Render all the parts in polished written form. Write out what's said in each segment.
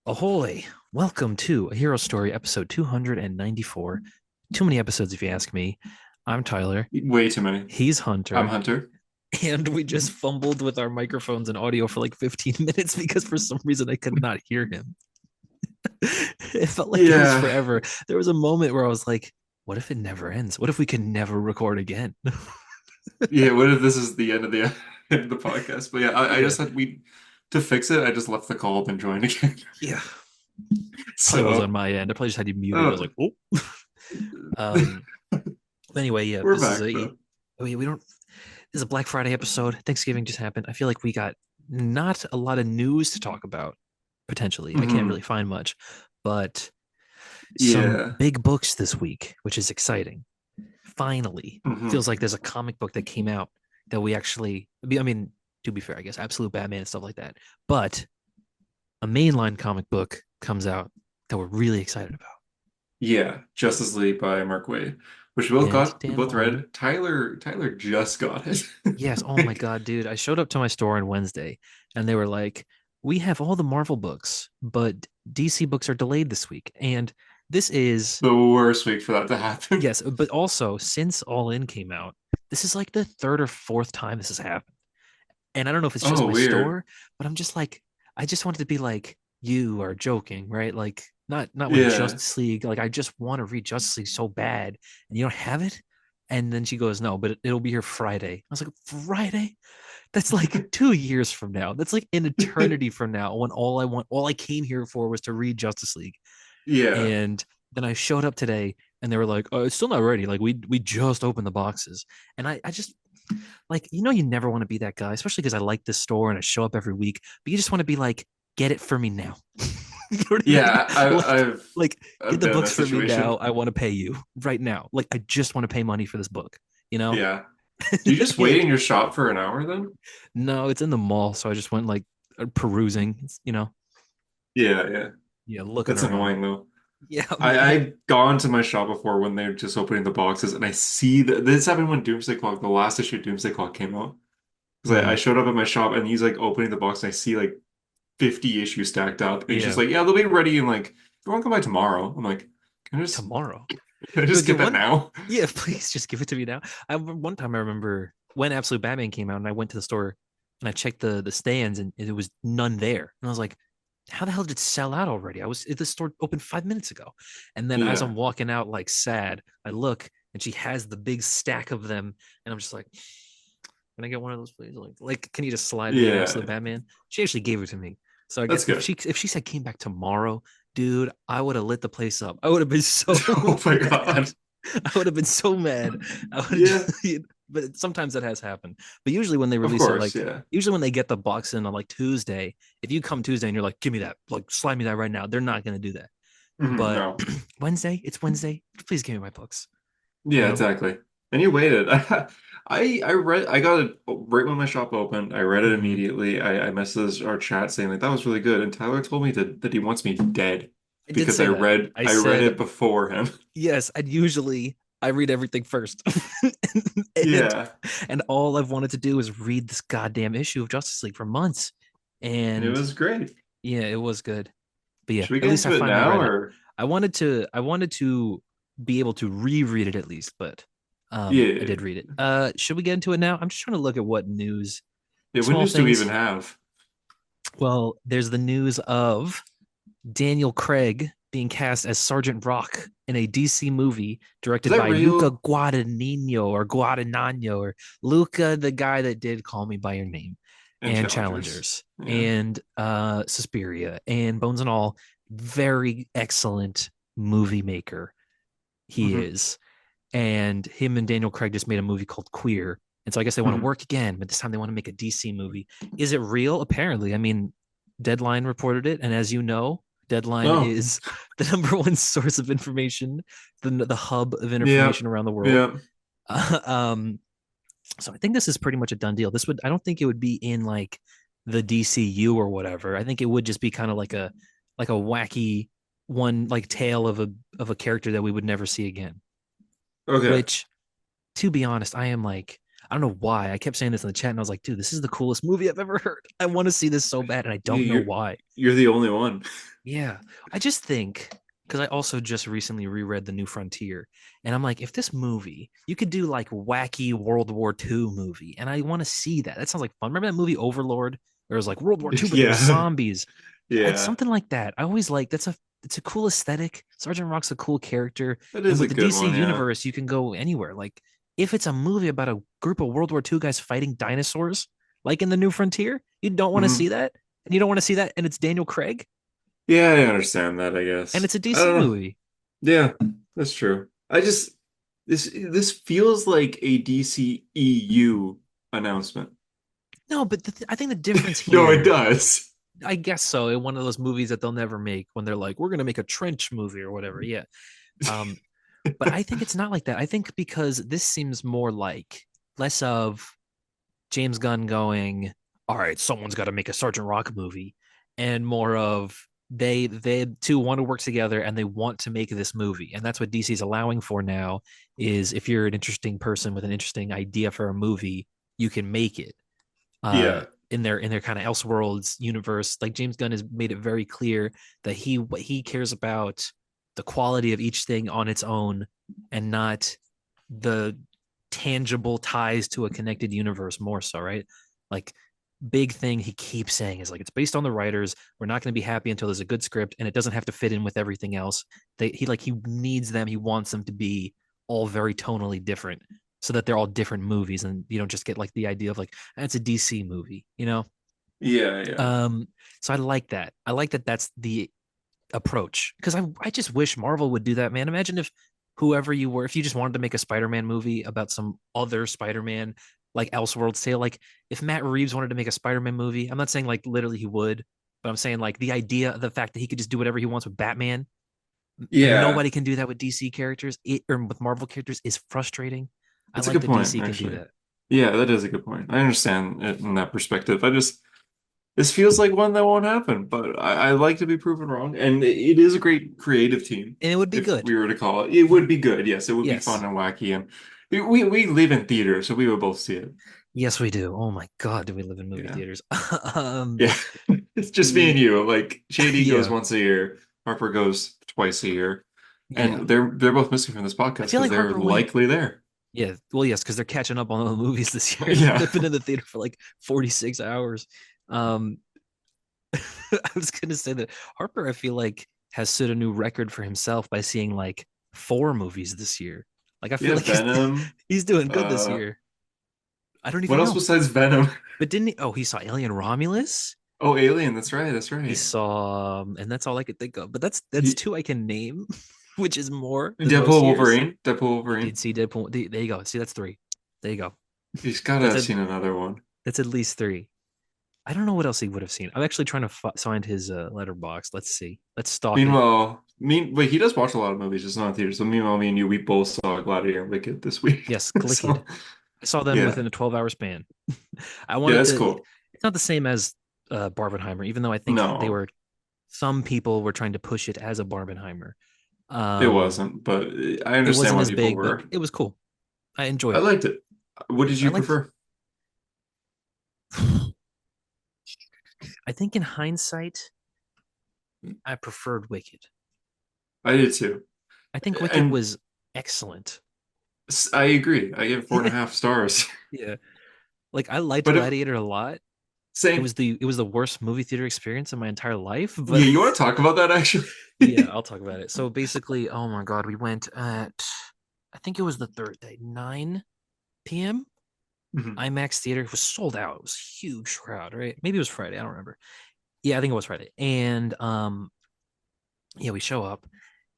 Ahoy! Welcome to A Hero Story, episode 294. Too many episodes, if you ask me. I'm Tyler. Way too many. He's I'm Hunter. Hunter. And we just fumbled with our microphones and audio for like 15 minutes because for some reason I could not hear him. It felt like it was Yeah. forever. There was a moment where I was like, what if it never ends? What if we can never record again? Yeah, what if this is the end of the end of the podcast? But yeah, I Yeah. just had we to fix it, I just left the call up and joined again. Yeah. Probably was on So my end. I probably just had you muted. I was uh, like, oh. Um, anyway, yeah, we're this is back a though. we don't This is a Black Friday episode. Thanksgiving just happened. I feel like we got not a lot of news to talk about, potentially. I can't really Hmm. find much, but some Yeah. big books this week, which is exciting. Finally, Hmm. feels like there's a comic book that came out that we actually, I mean, to be fair, I guess, Absolute Batman and stuff like that. But a mainline comic book comes out that we're really excited about. Yeah. Justice League by Mark Waid, which we both And got, we Dan both Mora. read. Tyler just got it. Yes. Oh my God, dude. I showed up to my store on Wednesday and they were like, we have all the Marvel books, but DC books are delayed this week. And this is, The worst week for that to happen. yes, but also since All In came out, this is like the third or fourth time this has happened. And I don't know if it's just Oh, my weird. store, but I'm just like, I just wanted to be like, you are joking, right? Like, not with Yeah. Justice League. Like, I just want to read Justice League so bad, and you don't have it. And then she goes, no, but it'll be here Friday. I was like, Friday? That's like 2 years from now. That's like an eternity from now when all I came here for was to read Justice League. Yeah. And then I showed up today and they were like, oh, it's still not ready. Like we just opened the boxes. And I just like, you never want to be that guy, especially because I like this store and I show up every week, but you just want to be like, get it for me now. You know what I mean? Yeah, I, Like, I've like get I've the been in books that for me now. situation. I want to pay you right now. Like I just want to pay money for this book, you know? Yeah. Do you just wait And in your shop for an hour then? no, it's in the mall. So I just went like perusing, Yeah, yeah. yeah, looking That's around. annoying though. Yeah, I've gone to my shop before when they're just opening the boxes and I see that this happened when Doomsday Clock, the last issue of Doomsday Clock came out. Because I Mhm. showed up at my shop and he's like opening the box and I see like 50 issues stacked up. And he's just Yeah, like, yeah, they'll be ready in like, if you want to come by tomorrow. I'm like, can I just tomorrow. can I just Okay, get that one. now? Yeah, please just give it to me now. One time I remember when Absolute Batman came out, and I went to the store and I checked the stands, and there was none there. And I was like, "How the hell did it sell out already? I was the store opened 5 minutes ago." And then as Yeah. I'm walking out, like sad, I look and she has the big stack of them, and I'm just like, "Can I get one of those, please? Like, can you just slide me an Absolute Yeah. Batman?" She actually gave it to me. So I guess That's good. if she said came back tomorrow, dude, I would have lit the place up. I would have been so Oh my mad. God. I would have been so mad. I would have Yeah, just, but sometimes that has happened. But usually when they of release it, course. like Yeah. usually when they get the box in on like Tuesday, if you come Tuesday and you're like, give me that, like slide me that right now, they're not gonna do that. Mhm, But no. Wednesday, it's Wednesday. Please give me my books. You Yeah, know? exactly. And you waited. I got it right when my shop opened. I read it Mhm. immediately. I messaged our chat saying like that was really good. And Tyler told me that he wants me dead I did because say that. I I read said it before him. yes. And usually I read everything first, and Yeah. and all I've wanted to do is read this goddamn issue of Justice League for months. It And was great. yeah, it was good. But yeah, Should we at get least I into it finally now read it. or I wanted to be able to reread it at least, but I yeah. did read it. Should we get into it now? I'm just trying to look at what news, Yeah, what small news do we even things. have? Well, there's the news of Daniel Craig being cast as Sergeant Rock in a DC movie Is directed that by Luca real? Guadagnino or Luca, the guy that did Call Me by Your Name And and challengers. Challengers Yeah. and Suspiria and Bones and All. Very excellent movie maker he Hmm. is. And him and Daniel Craig just made a movie called Queer. And so I guess they want to Hmm. work again, but this time they want to make a DC movie. Is it real? Apparently. I mean, Deadline reported it. And as you know, Deadline Oh, is the number one source of information, the hub of yeah. information around the world. Yeah. Uh, um, so I think this is pretty much a done deal. I don't think it would be in like the DCU or whatever. I think it would just be kind of like a wacky one, like tale of a character that we would never see again. Okay. Which, to be honest, I am like, I don't know why. I kept saying this in the chat and I was like, dude, this is the coolest movie I've ever heard. I want to see this so bad and I Yeah, don't know why. you're the only one. Yeah. I just think because I also just recently reread The New Frontier and I'm like, if this movie, you could do like wacky World War II movie and I want to see that. That sounds like fun. Remember that movie Overlord? Where it was like World War II, but there was Yeah. zombies. It's Yeah. something like that. I always like it's a cool aesthetic. Sergeant Rock's a cool character. That And is a with the good DC one, yeah. universe, you can go anywhere. Like if it's a movie about a group of World War II guys fighting dinosaurs, like in The New Frontier, you don't want to see Hmm. that. And you don't want to see that, and it's Daniel Craig, Yeah, I understand that, I and guess. it's a I DC don't know. movie. Yeah, that's true. I just this feels like a DCEU announcement. No, but I think the difference No, it here, does. I guess so, in one of those movies that they'll never make when they're like, we're gonna make a trench movie or whatever. Yeah. Um, but I think it's not like that. I think because this seems more like less of James Gunn going, all right, someone's got to make a Sergeant Rock movie, and more of they two want to work together and they want to make this movie, and that's what DC is allowing for now. Is if you're an interesting person with an interesting idea for a movie, you can make it. Yeah. In their kind of Elseworlds universe, like James Gunn has made it very clear that he cares about the quality of each thing on its own and not the tangible ties to a connected universe more so, right? Like big thing he keeps saying is like it's based on the writers. We're not going to be happy until there's a good script and it doesn't have to fit in with everything else. He needs them, he wants them to be all very tonally different so that they're all different movies and you don't just get like the idea of like it's a DC movie, you know? Yeah, yeah. Um so I like that. I like that that's the approach because I just wish Marvel would do that, man. Imagine if whoever you were, if you just wanted to make a Spider-Man movie about some other Spider-Man, like Elseworlds tale, like if Matt Reeves wanted to make a Spider-Man movie, I'm not saying like literally he would, but I'm saying like the idea, the fact that he could just do whatever he wants with Batman, and Yeah. nobody can do that with DC characters or with Marvel characters is frustrating. I It's a like good that point, DC can do actually. that. Yeah, that is a good point. I understand it in that perspective. This feels like one that won't happen, but I like to be proven wrong. And it is a great creative team, And it would be if good. we were to call it. It would be good. Yes, it would be fun Yes. and wacky. And we live in theater, so we would both see it. Yes, we do. Oh my God, do we live in movie Yeah. theaters? um, Yeah. It's just me and the you. Like Shady goes yeah, once a year, Harper goes twice a year. yeah. And they're both missing from this I podcast feel because like they're Harper went. likely there. Yeah, well, yes, because they're catching up on all the movies this year. Yeah. They've been in the theater for like 46 hours. Um, I was gonna say that Harper, I feel like, has set a new record for himself by seeing like 4 movies this year. Like I feel Yeah, like Venom. he's doing good this Uh year. I don't what even else know. besides Venom? But didn't he? Oh, he saw Alien Romulus. Oh, Alien, that's right, that's He right. saw, and that's all I could think of. But that's He, two I can name, which is more than Deadpool most years. Wolverine. Deadpool He did Wolverine. see Deadpool. There you go. See, that's 3. There you go. He's gotta That's have a seen another one. that's at least 3. I don't know what else he would have seen. I'm actually trying to find his letterbox. Let's see. Let's stalk it. Wait, he does watch a lot of movies, just not in theaters. So meanwhile, me and you, we both saw Gladiator and Wicked this week. Yes, Clicked. So I saw them yeah, within a 12-hour span. I yeah, wanted that's to. cool. It's not the same as Barbenheimer, even though I think they No, were. Some people were trying to push it as a Barbenheimer. it Um, wasn't, but I it understand wasn't why as people big, but were. it was cool. I I enjoyed it. liked it. What did I you liked. prefer? I think in hindsight, I preferred Wicked. I did too, I think Wicked and was excellent. I agree. I gave it 4.5 stars. Yeah, like I liked But it, Gladiator a lot. same. It was the worst movie theater experience in my entire life. But Yeah, you want to talk about that actually? yeah, I'll talk about it. So basically, oh my God, we went at I think it was the third day, 9 p.m. Mhm. IMAX theater. It was sold out. It was a huge crowd, right? Maybe it was Friday. I don't remember. Yeah, I think it was Friday. And yeah, we show up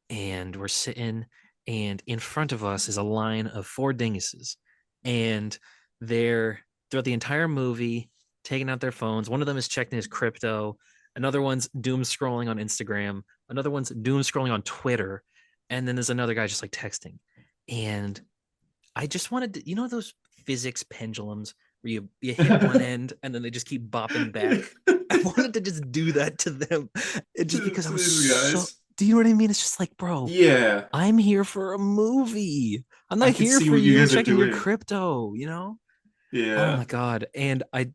and we're sitting, and in front of us is a line of 4 dinguses, and they're throughout the entire movie taking out their phones. One of them is checking his crypto. Another one's doom scrolling on Instagram. Another one's doom scrolling on Twitter, and then there's another guy just like texting. And I just wanted to, those physics pendulums where you hit one end and then they just keep bopping back. I wanted to just do that to them, just because I To was these so. guys. Do you know what I mean? It's just like, bro, Yeah, I'm here for a movie. I'm I not can here see for what you you guys are checking your doing. crypto. You know? Oh Yeah, my God. And I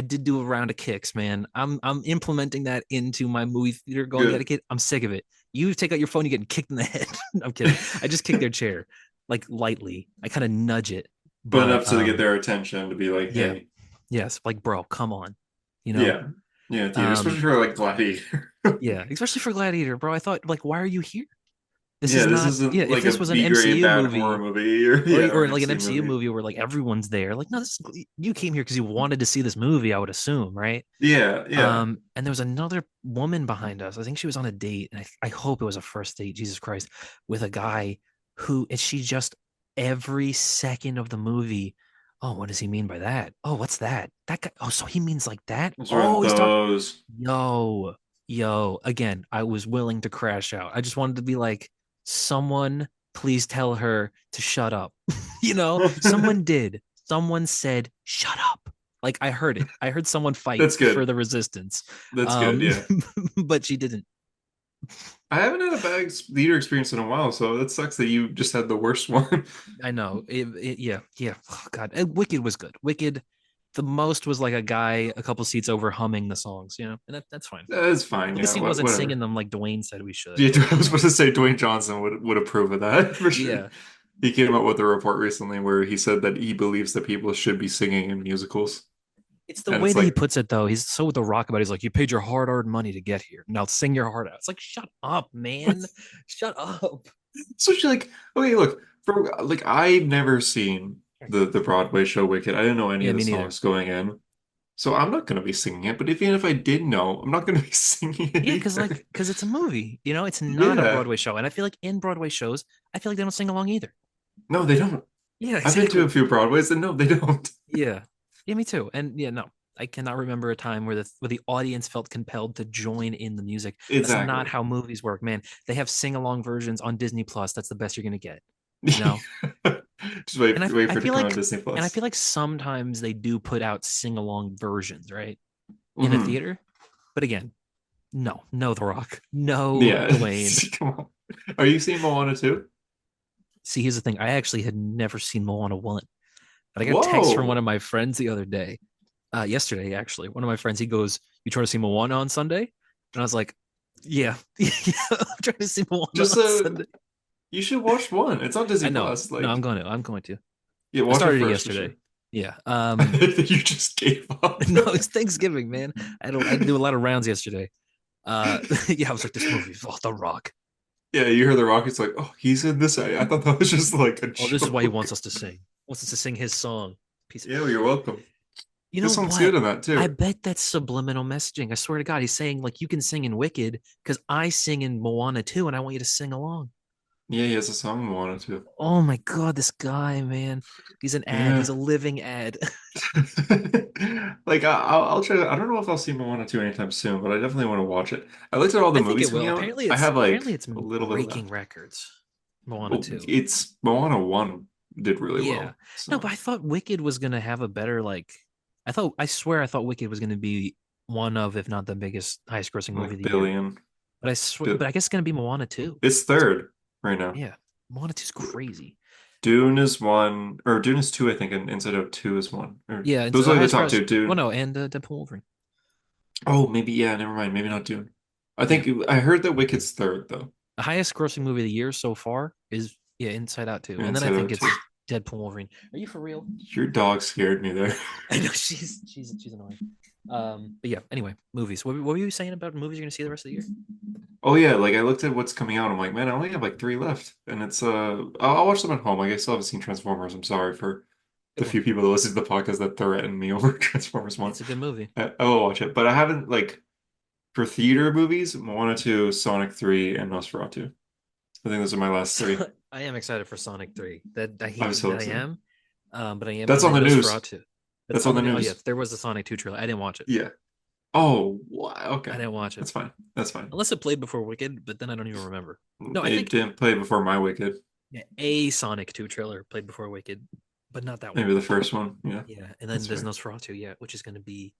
did do a round of kicks, man. I'm implementing that into my movie theater going good. etiquette. I'm sick of it. You take out your phone, you getting kicked in the head. I'm kidding. I just kicked their chair like lightly. I kind of nudge it. But enough But to get their attention to be like, yeah. hey, Yes, like bro, come on. You know? yeah, yeah, theater, especially Um for like Gladiator. yeah, especially for Gladiator, bro. I thought like why are you here? This is Yeah, this not isn't yeah, if like a this was an B-grade MCU bad horror movie movie or or yeah, or or an like an MC MCU movie. movie where like everyone's there. Like no, you came here because you wanted to see this movie, I would assume, right? Yeah, yeah. And there was another woman behind us. I think she was on a date, and I hope it was a first date, Jesus Christ, with a guy who, and she just every second of the movie. Oh, what does he mean by that? Oh, what's that? That guy. Oh, so he means like that? Those are Oh, he's talking. those. Yo, yo. Again, I was willing to crash out. I just wanted to be like, someone, please tell her to shut up. Someone did. Someone said, shut up. Like I heard it. I heard someone fight That's for good. the resistance. That's good. Um, Yeah. but she didn't. I haven't had a bad theater experience in a while, so that sucks that you just had the worst one. I know. Yeah, yeah. Oh, God. And Wicked was good. Wicked, the most was like a guy a couple seats over humming the songs, and that's fine. That's fine. At Yeah, least he wasn't singing whatever. them like Dwayne said we should, Yeah, but I was supposed to say Dwayne Johnson would approve of that for sure. yeah. He came out with a report recently where he said that he believes that people should be singing in musicals, It's the and way it's that he like, puts it though. He's so with the rock about it. He's like, you paid your hard-earned money to get here. Now sing your heart out. It's like, shut up, man. Shut up. especially like, okay, look, for like I've never seen the Broadway show Wicked. I didn't know any Yeah, of the me neither. songs going in. So I'm not gonna be singing it, but even if I did know, I'm not gonna be singing it Yeah, because either. like, because it's a movie, it's not a Yeah. Broadway show. And I feel like in Broadway shows, I feel like they don't sing along either. No, they don't. Yeah, I've been to a exactly. few Broadways and no, they don't. Yeah. Yeah, me too. And yeah, no, I cannot remember a time where the audience felt compelled to join in the music. That's not Exactly. how movies work, man. They have sing-along versions on Disney Plus. That's the best you're gonna get, you know? Just And I wait I for it to feel come on like Disney and I Plus. feel like sometimes they do put out sing-along versions, right? In a Hmm. theater. But again, no The Rock. No Yeah. Dwayne. Come on. Are you seeing Moana too? See, here's the thing. I actually had never seen Moana 1. But I got a text from one of Whoa. my friends the other day. Yesterday, actually. One of my friends, he goes, you trying to see Moana on Sunday? And I was like, yeah. Yeah, I'm trying to see Moana Just on Sunday. you should watch one. It's on I Disney know. Plus. No, I'm Like, going to. I'm going to. yeah, I watch it started it first for sure. yesterday. Yeah. You just gave up. No, it's Thanksgiving, man. I had to do a lot of rounds yesterday. Yeah, I was like, this movie, oh, The Rock. Yeah, you hear the Rockets like, oh, he's in this. I thought that was just like a Oh, this is why he wants joke. us to sing. He wants us to sing his song. Piece of Yeah, well, you're shit. welcome. You His know song's good what? in that I too. bet that's subliminal messaging. I swear to God, he's saying like you can sing in Wicked because I sing in Moana too, and I want you to sing along. Yeah, he has a song in Moana too. Oh my God, this guy, man. He's an ad. He's Yeah. a living ad. Like I'll try. I don't know if I'll see Moana 2 anytime soon, but I definitely want to watch it. I looked at all the I think movies it will. coming out. Apparently I it's have apparently like it's a little bit breaking left. records. Moana Well, 2. it's Moana 1 did really Yeah. well. No, but So I thought Wicked was gonna have a better like I thought Wicked was gonna be one of, if not the biggest, highest grossing movie of like the year. billion. But I guess it's gonna be Moana 2. It's third right now. Yeah. Moana 2 is crazy. Dune is one, or Dune is two, I think, and instead of two is one. Or Yeah, it's those the are like the highest top gross. two. Well, Dune. no, and Deadpool Wolverine. Oh, maybe yeah. Never mind. Maybe not Dune. I Yeah. think I heard that Wicked's third though. The highest grossing movie of the year so far is Inside Out 2. And And then I Inside think Out it's two. Deadpool Wolverine. Are you for real? Your dog scared me there. I know she's annoying. But yeah, anyway, movies. What were you saying about movies you're gonna see the rest of the year? Oh yeah, like I looked at what's coming out. I'm like, man, I only have like three left, and it's I'll watch them at home. Like I still haven't seen Transformers. I'm sorry for the Good one. few people that listen to the podcast that threaten me over Transformers one. It's a good movie. I will watch it, but I haven't like for theater movies, Moana 2, Sonic 3, and Nosferatu. I think those are my last three. So I am excited for Sonic 3. That I I'm hate so that I excited. am. But I am, That's and on then the news. Nosferatu. That's That's on on the the oh yeah, news. there was the Sonic 2 trailer. I didn't watch it. Yeah. Oh, I okay. didn't watch it. That's fine. That's fine. Unless it played before Wicked, but then I don't even remember. No, I It think didn't play before my Wicked. yeah, a Sonic 2 trailer played before Wicked, but not that one. Maybe the first one. Yeah, Yeah, and then that's there's fair. Nosferatu, yeah, which is going to be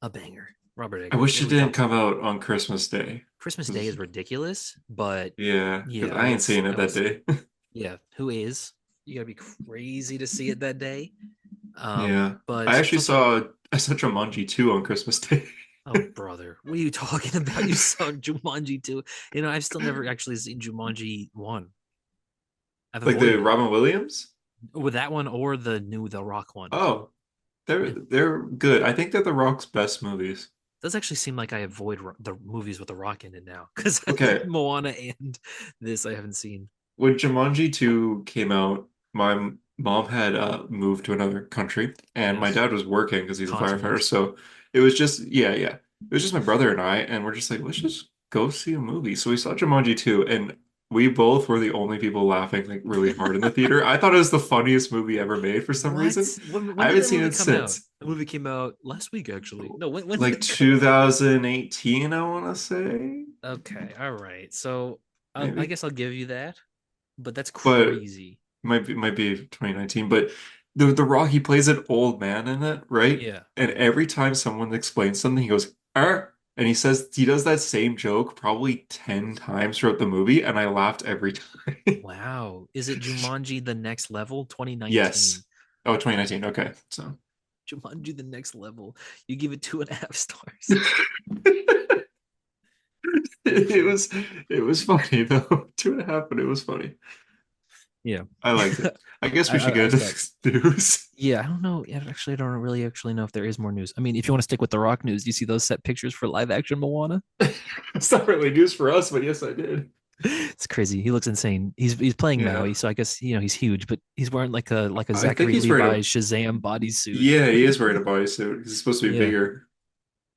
a banger. Robert I Eggers. wish What it are we didn't talking come about? out on Christmas Day. Christmas Day 'Cause- is ridiculous, but yeah, because yeah, I ain't seeing it I will that see. day. Yeah, who is? You got to be crazy to see it that day. Yeah. I But it's actually also saw Jumanji 2 on Christmas Day. oh brother, what are you talking about? You saw Jumanji 2. You know, I've still never actually seen Jumanji 1. I've Like the avoided it. Robin Williams? With that one or the new The Rock one. Oh, Yeah. they're good. I think they're The Rock's best movies. Does actually seem like I avoid the movies with The Rock in it now because Okay, Moana and this I haven't seen. when Jumanji 2 came out, my mom had moved to another country, and my Yes. dad was working because he's a firefighter. Continent. So it was just, yeah, yeah. It was just my brother and I, and we're just like, let's just go see a movie. So we saw Jumanji 2, and we both were the only people laughing like really hard in the theater. I thought it was the funniest movie ever made for some reason. What? When I did haven't that seen movie it come out? since. The movie came out last week, actually. No, when did Like it come out? 2018, I want to say, Okay, all right. So I maybe. guess I'll give you that, but that's But crazy. might be 2019, but the Rock he plays an old man in it, right? Yeah. And every time someone explains something, he goes, and he does that same joke probably 10 times throughout the movie, and I laughed every time. Wow. Is it Jumanji the next level? Yes. 2019. Oh, 2019. Okay. So Jumanji the next level. You give it 2.5 stars. it Okay. was it was funny though. 2.5, but it was funny. Yeah. I liked it. I guess we should I get into thought this news. yeah, I don't know. Yeah, actually, I don't really actually know if there is more news. I mean, if you want to stick with the Rock news, do you see those set pictures for live action Moana? It's not really news for us, but yes, I did. It's crazy. He looks insane. He's playing Yeah. Maui, so I guess he's huge, but he's wearing like a I think Zachary he's wearing a Levi Shazam bodysuit. Yeah, he is wearing a bodysuit. He's supposed to be Yeah, bigger.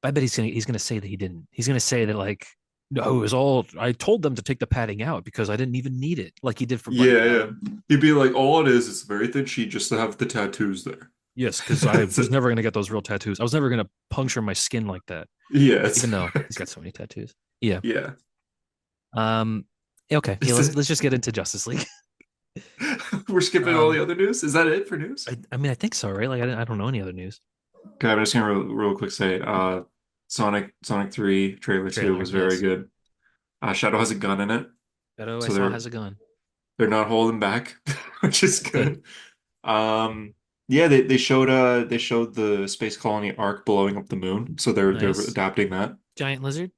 I bet he's gonna say that he didn't. He's gonna say that like no, it was all I told them to take the padding out because I didn't even need it, like he did for Buddy Yeah, yeah. Adam. He'd be like, all it is a very thin sheet just to have the tattoos there. Yes, because I That's was it. never gonna get those real tattoos. I was never gonna puncture my skin like that, Yeah, it's even though he's got so many tattoos. Yeah. yeah. Um. Okay. Yeah. Let's just get into Justice League. We're skipping all Um. the other news. Is that it for news? I mean, I think so, right? Like, I don't know any other news. Okay, I'm just gonna real quick say, Sonic 3 trailer 2 Trailer. was very Yes. good. Shadow has a gun in it, Beto I so saw they're has a gun. they're not holding back, which is Good. good. Yeah, they showed the space colony arc blowing up the moon, so they're Nice. adapting that. Giant lizard.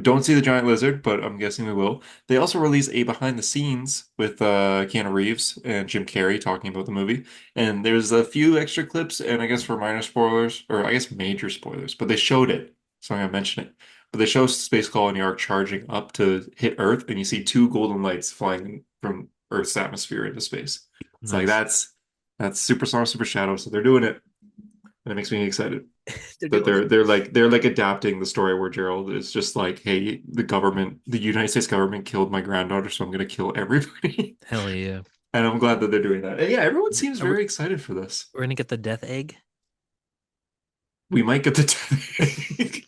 Don't see the giant lizard, but I'm guessing we will. They also released a behind the scenes with Keanu Reeves and Jim Carrey talking about the movie. And there's a few extra clips, and I guess for minor spoilers, or I guess major spoilers, but they showed it, so I'm gonna mention it. But they show Space Colony Arc charging up to hit Earth, and you see two golden lights flying from Earth's atmosphere into space. It's like Nice. that's Super Sonic, Super Shadow, so they're doing it, and it makes me excited They're that doing it. they're like adapting the story where Gerald is just like, hey, the United States government killed my granddaughter, so I'm gonna kill everybody. Hell yeah. And I'm glad that they're doing that. And yeah, everyone seems Are we, very excited for this. we're gonna get the death egg. We might get the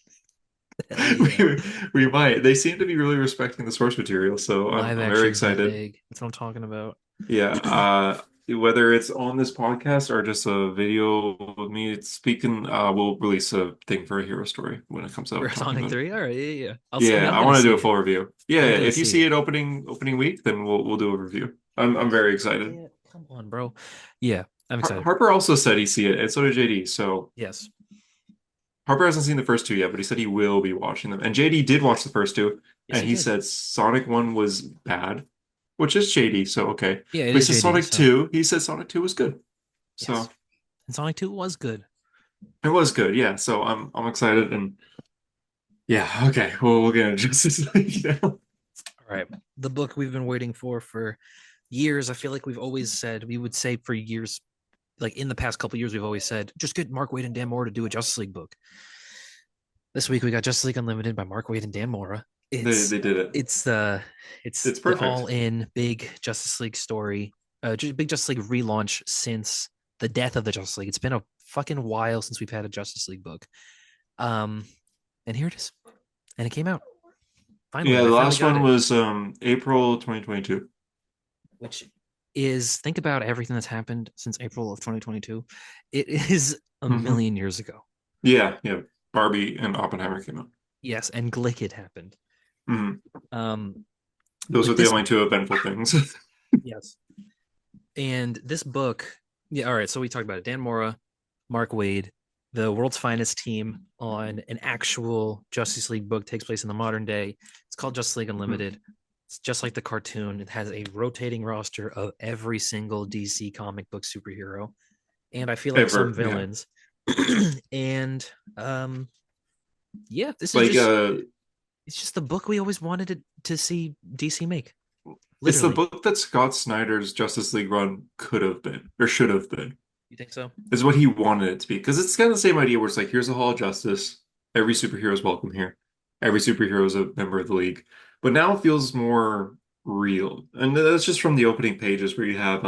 Hell yeah. we might. They seem to be really respecting the source material, so Live I'm very action death excited. egg. That's what I'm talking about. Yeah, whether it's on this podcast or just a video of me speaking, we'll release a thing for a hero story when it comes For out talking Sonic about it. 3. All right, yeah, yeah. I mean, Yeah, I'm I gonna want to do see a it. full review. Yeah, I'm yeah, gonna if you see see it. it opening week, then we'll do a review. I'm very excited. Yeah, come on, bro. Yeah, I'm excited. Harper also said he see it, and so did JD. So Yes. Harper hasn't seen the first two yet, but he said he will be watching them. And JD did watch the first two, Yes, and he he did. said Sonic 1 was bad, which is JD, so okay. Yeah, it But he is said JD. Sonic So 2, he said Sonic 2 was good. yes, So and Sonic 2 was good. it was good, yeah. So I'm excited and yeah, okay. Well, we'll get into Justice League now. All right, the book we've been waiting for years. I feel like we've always said we would say for years, like in the past couple years, we've always said just get Mark Waid and Dan Mora to do a Justice League book. This week we got Justice League Unlimited by Mark Waid and Dan Mora. They did it. It's the It's all perfect. in big Justice League story, big Justice League relaunch since the death of the Justice League. It's been a fucking while since we've had a Justice League book. Um, and here it is, and it came out finally. Yeah, I the finally last got one it, was April 2022. which is think about everything that's happened since April of 2022. It is a Hmm. million years ago. Yeah, yeah. Barbie and Oppenheimer came out. Yes, and Glickit happened. Hmm. Um, Those are with the this, only two eventful things. yes, and this book. Yeah, all right. So we talked about it. Dan Mora, Mark Wade, the world's finest team on an actual Justice League book takes place in the modern day. It's called Justice League Mhm. Unlimited. It's just like the cartoon. It has a rotating roster of every single DC comic book superhero, and I feel like some Ever, yeah. villains. and um, yeah, this is Like just it's just the book we always wanted to see DC make. it's the Literally, book that Scott Snyder's Justice League run could have been or should have been. you think so? Is what he wanted it to be. Because it's kind of the same idea where it's like, here's a Hall of Justice. Every superhero is welcome here. Every superhero is a member of the league. But now it feels more real. And that's just from the opening pages where you have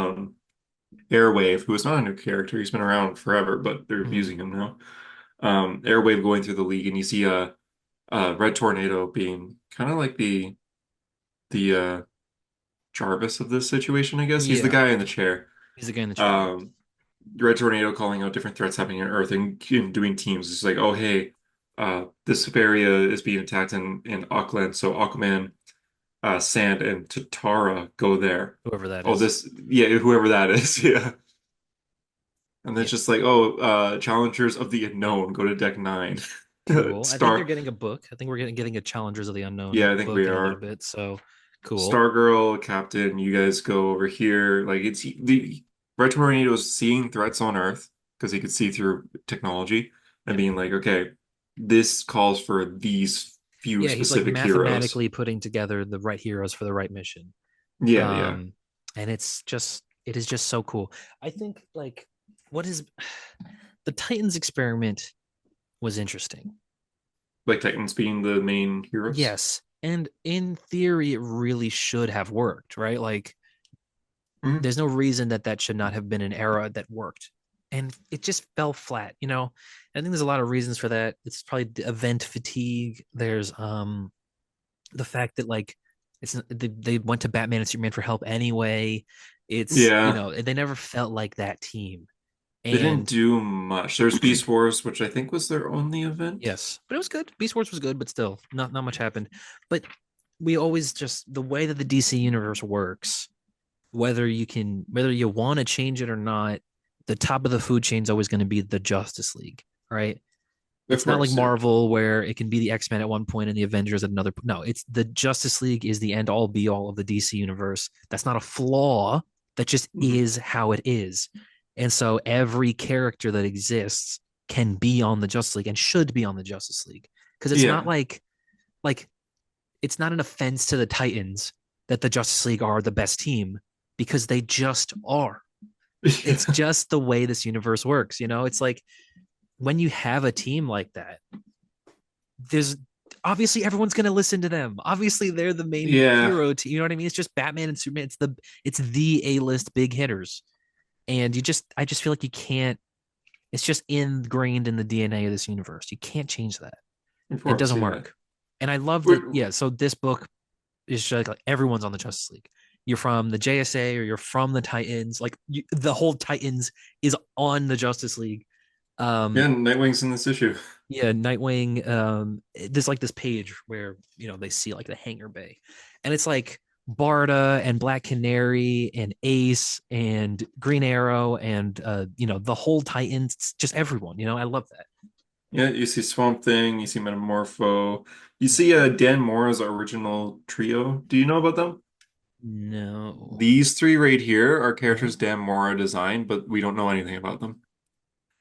Airwave, who is not a new character. He's been around forever, but they're Mm, using him now. Airwave going through the league, and you see a Red Tornado being kind of like the Jarvis of this situation, I guess. He's the yeah, guy in the chair. he's the guy in the chair. Yeah, Um, Red Tornado calling out different threats happening on Earth and doing teams. It's like, oh hey, this area is being attacked in Auckland, so Aquaman, Sand, and Tatara go there. whoever that Oh, is. this, yeah, whoever that is, yeah. And then Yeah, it's just like, oh, challengers of the unknown go to deck nine. cool. I think they're Star, getting a book. I think we're getting a Challengers of the Unknown yeah, I think we book in a little are. bit. So cool. Stargirl, Captain, you guys go over here. Like it's the Red Tornado is seeing threats on Earth because he could see through technology and Yep. being like, okay, this calls for these few Yeah, he's like specific heroes. mathematically putting together the right heroes for the right mission. Yeah, yeah. Um, and it is just so cool. I think like what is the Titans experiment was interesting. Like Titans being the main heroes. Yes. And in theory, it really should have worked, right? Like, Mhm. there's no reason that that should not have been an era that worked. And it just fell flat, you know? I think there's a lot of reasons for that. It's probably event fatigue. There's the fact that like they went to Batman and Superman for help anyway. It's, you Yeah, know, they never felt like that team. they didn't And do much. There's Beast Wars, which I think was their only event. yes, but it was good. Beast Wars was good, but still, not much happened. But we always just the way that the DC universe works, whether you want to change it or not, the top of the food chain is always going to be the Justice League, right? Of It's not like course, yeah. Marvel where it can be the X-Men at one point and the Avengers at another. No, it's the Justice League is the end all be all of the DC universe. That's not a flaw. That just Mhm. is how it is. And so every character that exists can be on the Justice League and should be on the Justice League because it's not Yeah. like it's not an offense to the Titans that the Justice League are the best team because they just are. It's Yeah. just the way this universe works, you know? It's like when you have a team like that, there's obviously everyone's going to listen to them. Obviously they're the main Yeah. hero team, you know what I mean? It's just Batman and Superman. It's the A-list big hitters. And I just feel like you can't it's just ingrained in the DNA of this universe. You can't change that. Of It course, doesn't yeah. work. And I love that. We're, Yeah. So this book is just like everyone's on the Justice League. You're from the JSA or you're from the Titans. Like the whole Titans is on the Justice League. yeah, Um, Nightwing's in this issue. yeah, Nightwing. There's like this page where they see like the hangar bay, and it's like Barda and Black Canary and Ace and Green Arrow and the whole Titans. Just everyone. I love that. Yeah, you see Swamp Thing, you see Metamorpho, you see Dan Mora's original trio. Do you know about them? No. These three right here are Uh-huh. characters Dan Mora designed, but we don't know anything about them.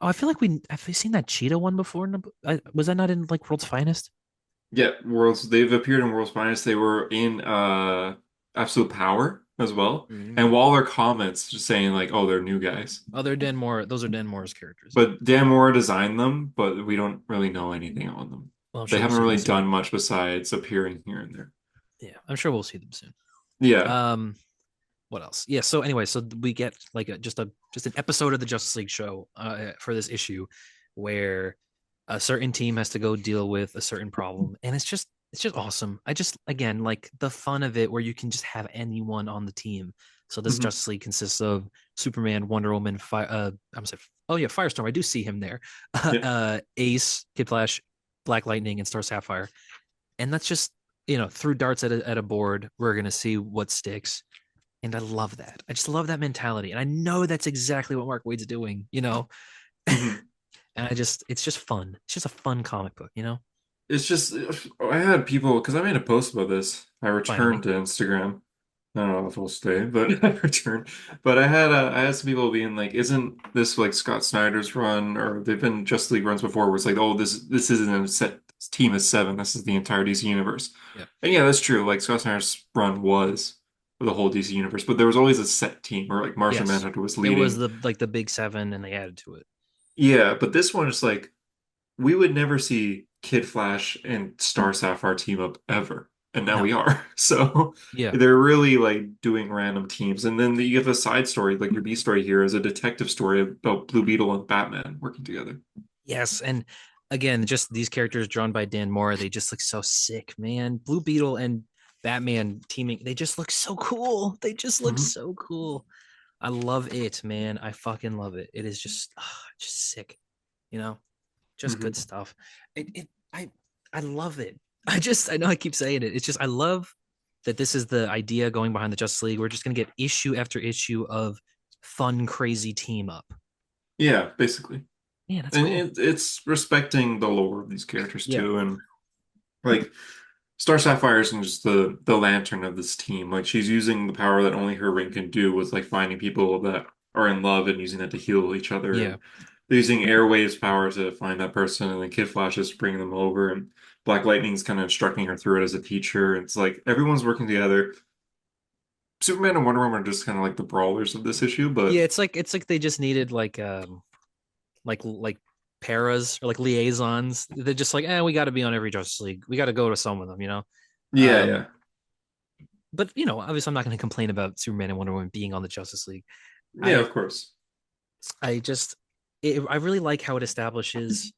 Oh, I feel like have we seen that cheetah one before? Was that not in like World's Finest? Yeah, they've appeared in World's Finest. They were in Absolute Power as well. And Mm. Waller comments just saying like, oh, they're new guys. Oh, they're Dan Moore. Those are Dan Moore's characters. But Dan Mora designed them, but we don't really know anything on them. Well, I'm They sure we'll haven't see them really soon. done much besides appearing here and there. Yeah, I'm sure we'll see them soon. Yeah. Um, what else? Yeah. So anyway, so we get like just an episode of the Justice League show for this issue, where a certain team has to go deal with a certain problem, and it's just awesome. I just again like the fun of it, where you can just have anyone on the team. So this Hmm. Justice League consists of Superman, Wonder Woman, I'm sorry. Oh yeah, Firestorm. I do see him there. Yeah. Ace, Kid Flash, Black Lightning, and Star Sapphire. And that's just threw darts at a board. We're gonna see what sticks. And I love that. I just love that mentality. And I know that's exactly what Mark Waid's doing, you know? Mhm. And it's just fun. It's just a fun comic book, you know? It's just I had people because I made a post about this. I returned Finally. to Instagram. I don't know if it'll stay, but I returned. But I had some people being like, "Isn't this like Scott Snyder's run, or they've been Justice League runs before, where it's like, oh, this isn't a set team of seven. This is the entire DC universe." Yeah. And yeah, that's true. Like Scott Snyder's run was for the whole DC universe, but there was always a set team, or like Martian Yes. Manhunter was There was leading. the big seven and they added to it. Yeah, but this one is like we would never see Kid Flash and Star Sapphire team up ever. And now No. we are. So Yeah. they're really like doing random teams. And then you have a side story, like your B story here is a detective story about Blue Beetle and Batman working together. Yes. And again, just these characters drawn by Dan Mora, they just look so sick, man. Blue Beetle and Batman teaming, they just look so cool. They just look Hmm. so cool. I love it, man. I fucking love it. It is just sick, you know, just good Hmm. stuff. I love it. I know I keep saying it. It's just I love that this is the idea going behind the Justice League. We're just gonna get issue after issue of fun, crazy team up. Yeah, basically. Yeah, that's And cool. it's respecting the lore of these characters Yeah, too. And like Star Sapphire isn't just the lantern of this team. Like she's using the power that only her ring can do with like finding people that are in love and using that to heal each other. yeah, And they're using Airwave's power to find that person, and then Kid Flash is bringing them over, and Black Lightning's kind of instructing her through it as a teacher. It's like everyone's working together. Superman and Wonder Woman are just kind of like the brawlers of this issue, yeah. but It's like they just needed like paras or like liaisons. They're just like, we got to be on every Justice League. We got to go to some of them, you know. yeah, Um, yeah, but you know, obviously, I'm not going to complain about Superman and Wonder Woman being on the Justice League. yeah, I of course. I just I really like how it establishes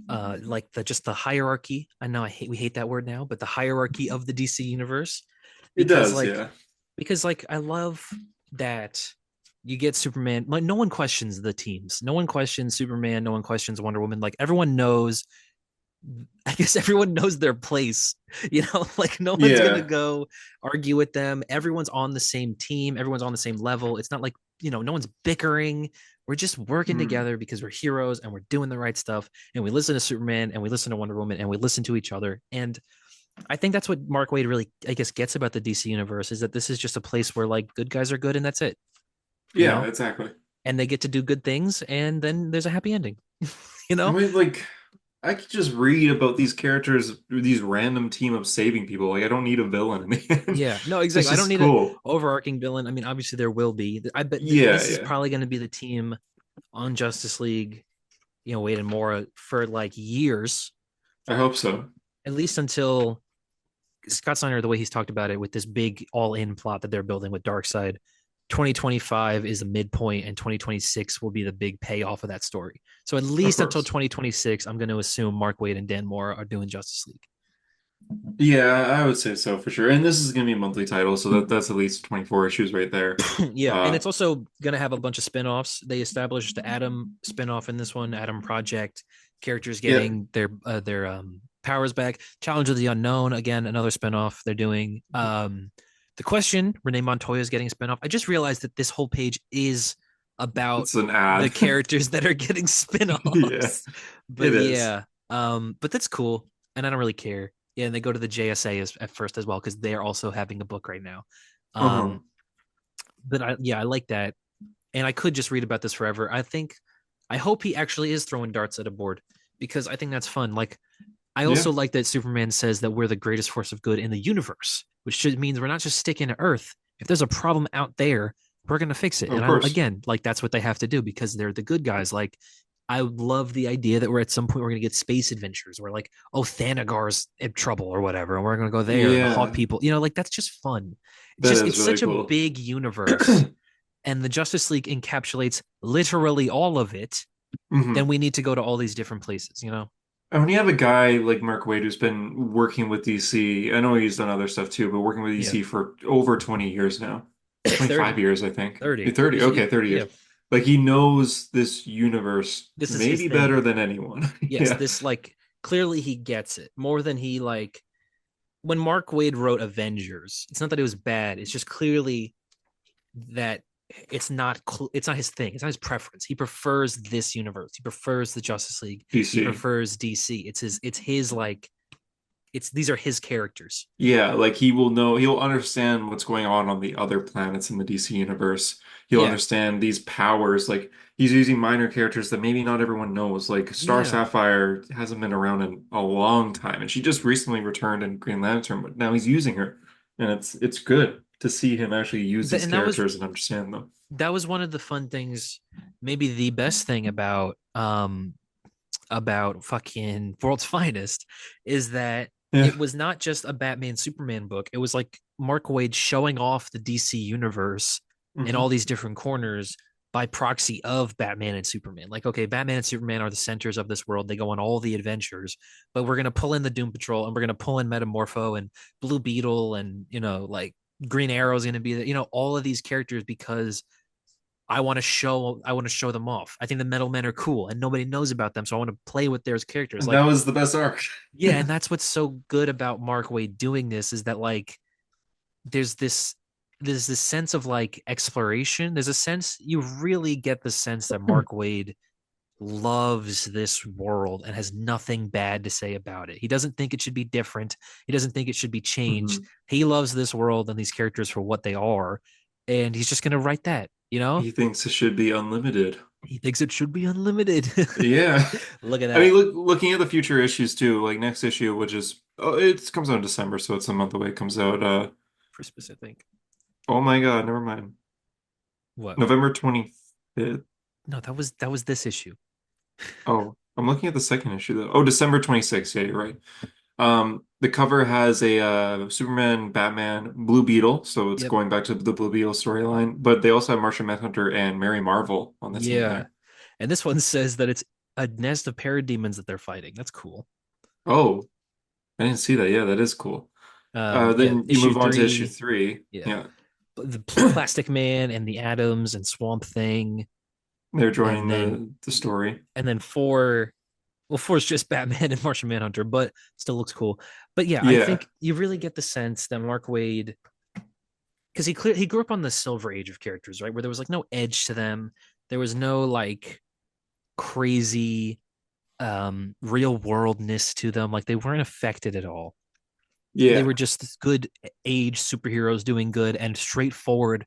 like the hierarchy. I know we hate that word now, but the hierarchy of the DC universe It because does, like yeah. I love that you get Superman. Like no one questions the teams. No one questions Superman. No one questions Wonder Woman. Like everyone knows. I guess everyone knows their place. You know, like no one's gonna Yeah. go argue with them. Everyone's on the same team. Everyone's on the same level. It's not like no one's bickering. We're just working Hmm. together because we're heroes and we're doing the right stuff. And we listen to Superman and we listen to Wonder Woman and we listen to each other. And I think that's what Mark Waid really, I guess, gets about the DC universe is that this is just a place where like good guys are good and that's it, you Yeah, know? exactly. And they get to do good things and then there's a happy ending, you I know? mean, like, I could just read about these characters, these random team of saving people. Like, I don't need a villain in the end. Yeah, no, It's exactly. I don't just need a cool. overarching villain. I mean, obviously there will be. I bet Yeah, this is yeah. probably going to be the team on Justice League, Wade and Mora for like years, I hope so. at least until Scott Snyder, the way he's talked about it with this big all-in plot that they're building with Darkseid. 2025 is the midpoint, and 2026 will be the big payoff of that story. So at Of least until course. 2026, I'm going to assume Mark Waid and Dan Mora are doing Justice League. Yeah, I would say so for sure. And this is going to be a monthly title, so that's at least 24 issues right there. Yeah, and Uh, it's also going to have a bunch of spin-offs. They established the Atom spin-off in this one, Atom Project, characters yep. getting their powers back. Challenge of the Unknown, again, another spin-off they're doing. The Question, Renee Montoya is getting a spin-off. I just realized that this whole page is about It's an the ad. characters that are getting Yeah, spin-offs. But it is. yeah, but that's cool, and I don't really care. Yeah, and they go to the JSA at first as well because they're also having a book right now. Uh-huh. Um, but I like that, and I could just read about this forever. I hope he actually is throwing darts at a board because I think that's fun. Like I Yeah, also like that Superman says that we're the greatest force of good in the universe, which should means we're not just sticking to Earth. If there's a problem out there, we're gonna fix it. of And course. again, like that's what they have to do because they're the good guys. Like I love the idea that we're at some point we're gonna get space adventures where like, oh, Thanagar's in trouble or whatever, and we're gonna go there and the Hawk Yeah, people, like that's just fun. that is It's really such a cool. big universe, and the Justice League encapsulates literally all of it. Then Hmm. we need to go to all these different places. And when you have a guy like Mark Waid who's been working with DC, I know he's done other stuff too, but working with Yeah, DC for over 20 years now. 25 30, years, I think. 30. 30. Okay, 30 Yeah, years. Like he knows this universe this is his maybe thing. better than anyone. Yes, Yeah. this like clearly he gets it more than he like when Mark Waid wrote Avengers, it's not that it was bad. It's just clearly that it's not his thing. It's not his preference. He prefers this universe. He prefers the Justice League. He DC. prefers DC. It's his like it's these are his characters. Yeah, like he will know, he'll understand what's going on the other planets in the DC universe. He'll Yeah. understand these powers. Like he's using minor characters that maybe not everyone knows. Like Star Yeah. Sapphire hasn't been around in a long time, and she just recently returned in Green Lantern, but now he's using her. And it's good to see him actually use these And that was characters and understand them. that was one of the fun things, maybe the best thing about fucking World's Finest is that Yeah. it was not just a Batman Superman book. It was like Mark Waid showing off the DC universe in all Hmm. these different corners by proxy of Batman and Superman. Like, okay, Batman and Superman are the centers of this world. They go on all the adventures, but we're gonna pull in the Doom Patrol and we're gonna pull in Metamorpho and Blue Beetle and like Green Arrow's gonna be all of these characters because I want to show them off. I think the Metal Men are cool and nobody knows about them, so I want to play with their characters. And that Like, was the best arc. yeah, and that's what's so good about Mark Waid doing this is that like there's this there's this sense of like exploration. There's a sense you really get the sense that Mark Waid loves this world and has nothing bad to say about it. He doesn't think it should be different. He doesn't think it should be changed. Mhm. He loves this world and these characters for what they are, and he's just going to write that. He thinks it should be unlimited. He thinks it should be unlimited. Yeah. Look at I mean, that. looking at the future issues too, like next issue, which is it comes out in December, so it's a month away. It comes out. Christmas, I think. Oh my God, never mind. What? November 25th. No, that was this issue. Oh, I'm looking at the second issue though. Oh, December 26th. Yeah, you're right. The cover has a Superman, Batman, Blue Beetle, so it's Yep. going back to the Blue Beetle storyline. But they also have Martian Manhunter and Mary Marvel on the team Yeah. there. And this one says that it's a nest of parademons that they're fighting. That's cool. Oh, I didn't see that. Yeah, that is cool. Yeah, Then you issue move on to issue three. three. Yeah. Yeah, The Plastic Man and the Atoms and Swamp Thing. they're And joining then the story. and then four. Well, four is just Batman and Martian Manhunter, but still looks cool. But yeah, I Yeah, think you really get the sense that Mark Waid, because he grew up on the silver age of characters, right? Where there was like no edge to them. There was no like crazy real worldness to them. Like they weren't affected at all. They yeah, were just good age superheroes doing good and straightforward,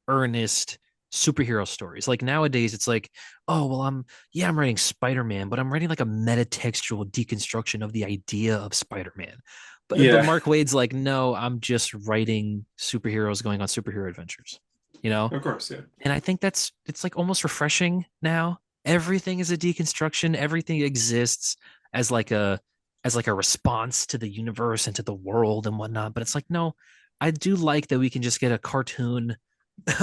earnest superhero stories. Like nowadays, it's like, oh well, I'm writing Spider-Man, but I'm writing like a metatextual deconstruction of the idea of Spider-Man. But yeah. Mark Waid's like, no, I'm just writing superheroes going on superhero adventures, you know? Of course, yeah. And I think it's like almost refreshing now. Everything is a deconstruction. Everything exists as like a as like a response to the universe and to the world and whatnot. But it's like, no, I do like that we can just get a cartoon,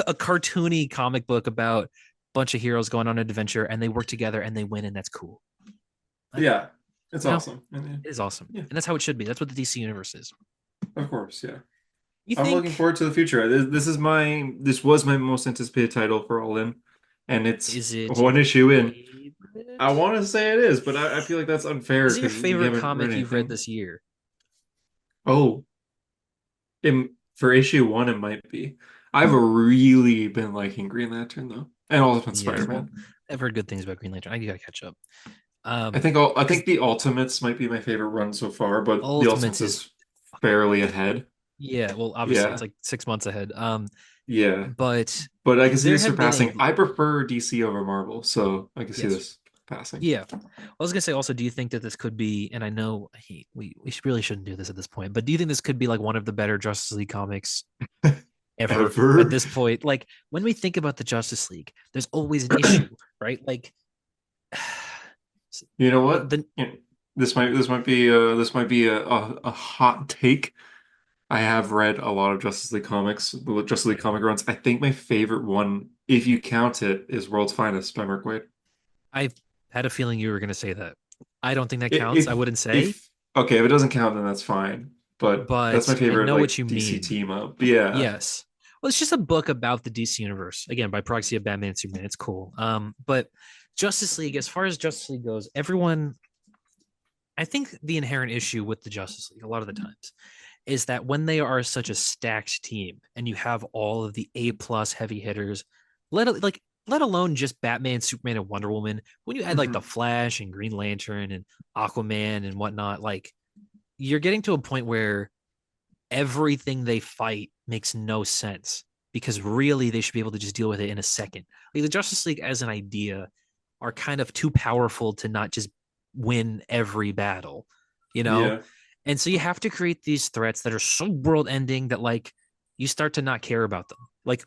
a cartoony comic book about a bunch of heroes going on an adventure and they work together and they win and that's cool. Like, Yeah, it's you know, awesome. And it is awesome. yeah, And that's how it should be. That's what the DC universe is. of course, yeah. You I'm looking think forward to the future. This was my most anticipated title for All In, and it's is it one your issue in. I favorite? want to say it is, but I feel like that's unfair Is it your because we favorite haven't read comic you've read anything. this year? Oh, for issue one, it might be. I've really been liking Green Lantern though, and also been Yes. Well, Spider-Man. I've heard good things about Green Lantern. I gotta catch up. I Because think the Ultimates might be my favorite run so far, but the Ultimates Ultimates is is fucking fairly amazing. ahead. Yeah, well, obviously it's Yeah, like 6 months ahead. yeah. But But I can see there this have been a surpassing. I prefer DC over Marvel, so I can see yes, this passing. yeah. I was gonna say also, do you think that this could be? And I know we really shouldn't do this at this point, but do you think this could be like one of the better Justice League comics ever at Ever. this point? Like when we think about the Justice League, there's always an issue, right? Like You know what? the Yeah, this might be a hot take. I have read a lot of Justice League comics, the Justice League comic runs. I think my favorite one, if you count it, is World's Finest by Mark Waid. I had a feeling you were gonna say that. I don't think that I- counts. I wouldn't say, if okay, if it doesn't count, then that's fine. But that's my but I favorite know what like you DC mean. team up. Yeah. Yes. Well, it's just a book about the DC universe. Again, by proxy of Batman and Superman. It's cool. But Justice League, as far as Justice League goes, everyone I think the inherent issue with the Justice League a lot of the times is that when they are such a stacked team and you have all of the A plus heavy hitters, let alone just Batman, Superman, and Wonder Woman, when you add like the Hmm. Flash and Green Lantern and Aquaman and whatnot, like you're getting to a point where everything they fight makes no sense because really they should be able to just deal with it in a second. Like the Justice League as an idea are kind of too powerful to not just win every battle, you know? Yeah. And so you have to create these threats that are so world ending that like you start to not care about them. Like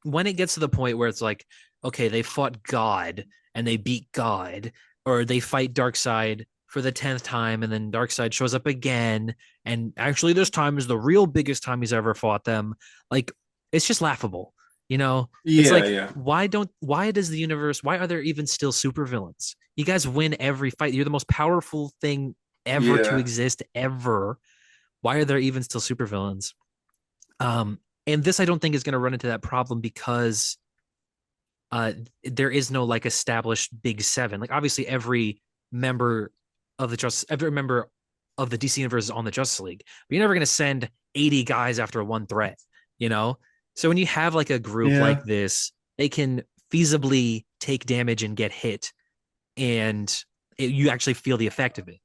when it gets to the point where it's like, okay, they fought God and they beat God, or they fight Darkseid for the 10th time and then Darkseid shows up again and actually this time is the real biggest time he's ever fought them. Like it's just laughable. You know, it's Yeah, like yeah. why does the universe, why are there even still supervillains? You guys win every fight. You're the most powerful thing ever to Yeah. exist ever. Why are there even still supervillains? And this I don't think is going to run into that problem because uh there is no like established big seven. Like obviously every member of the DC universe is on the Justice League, but you're never going to send 80 guys after one threat, you know? So when you have like a group like Yeah. this, they can feasibly take damage and get hit, and you actually feel the effect of it.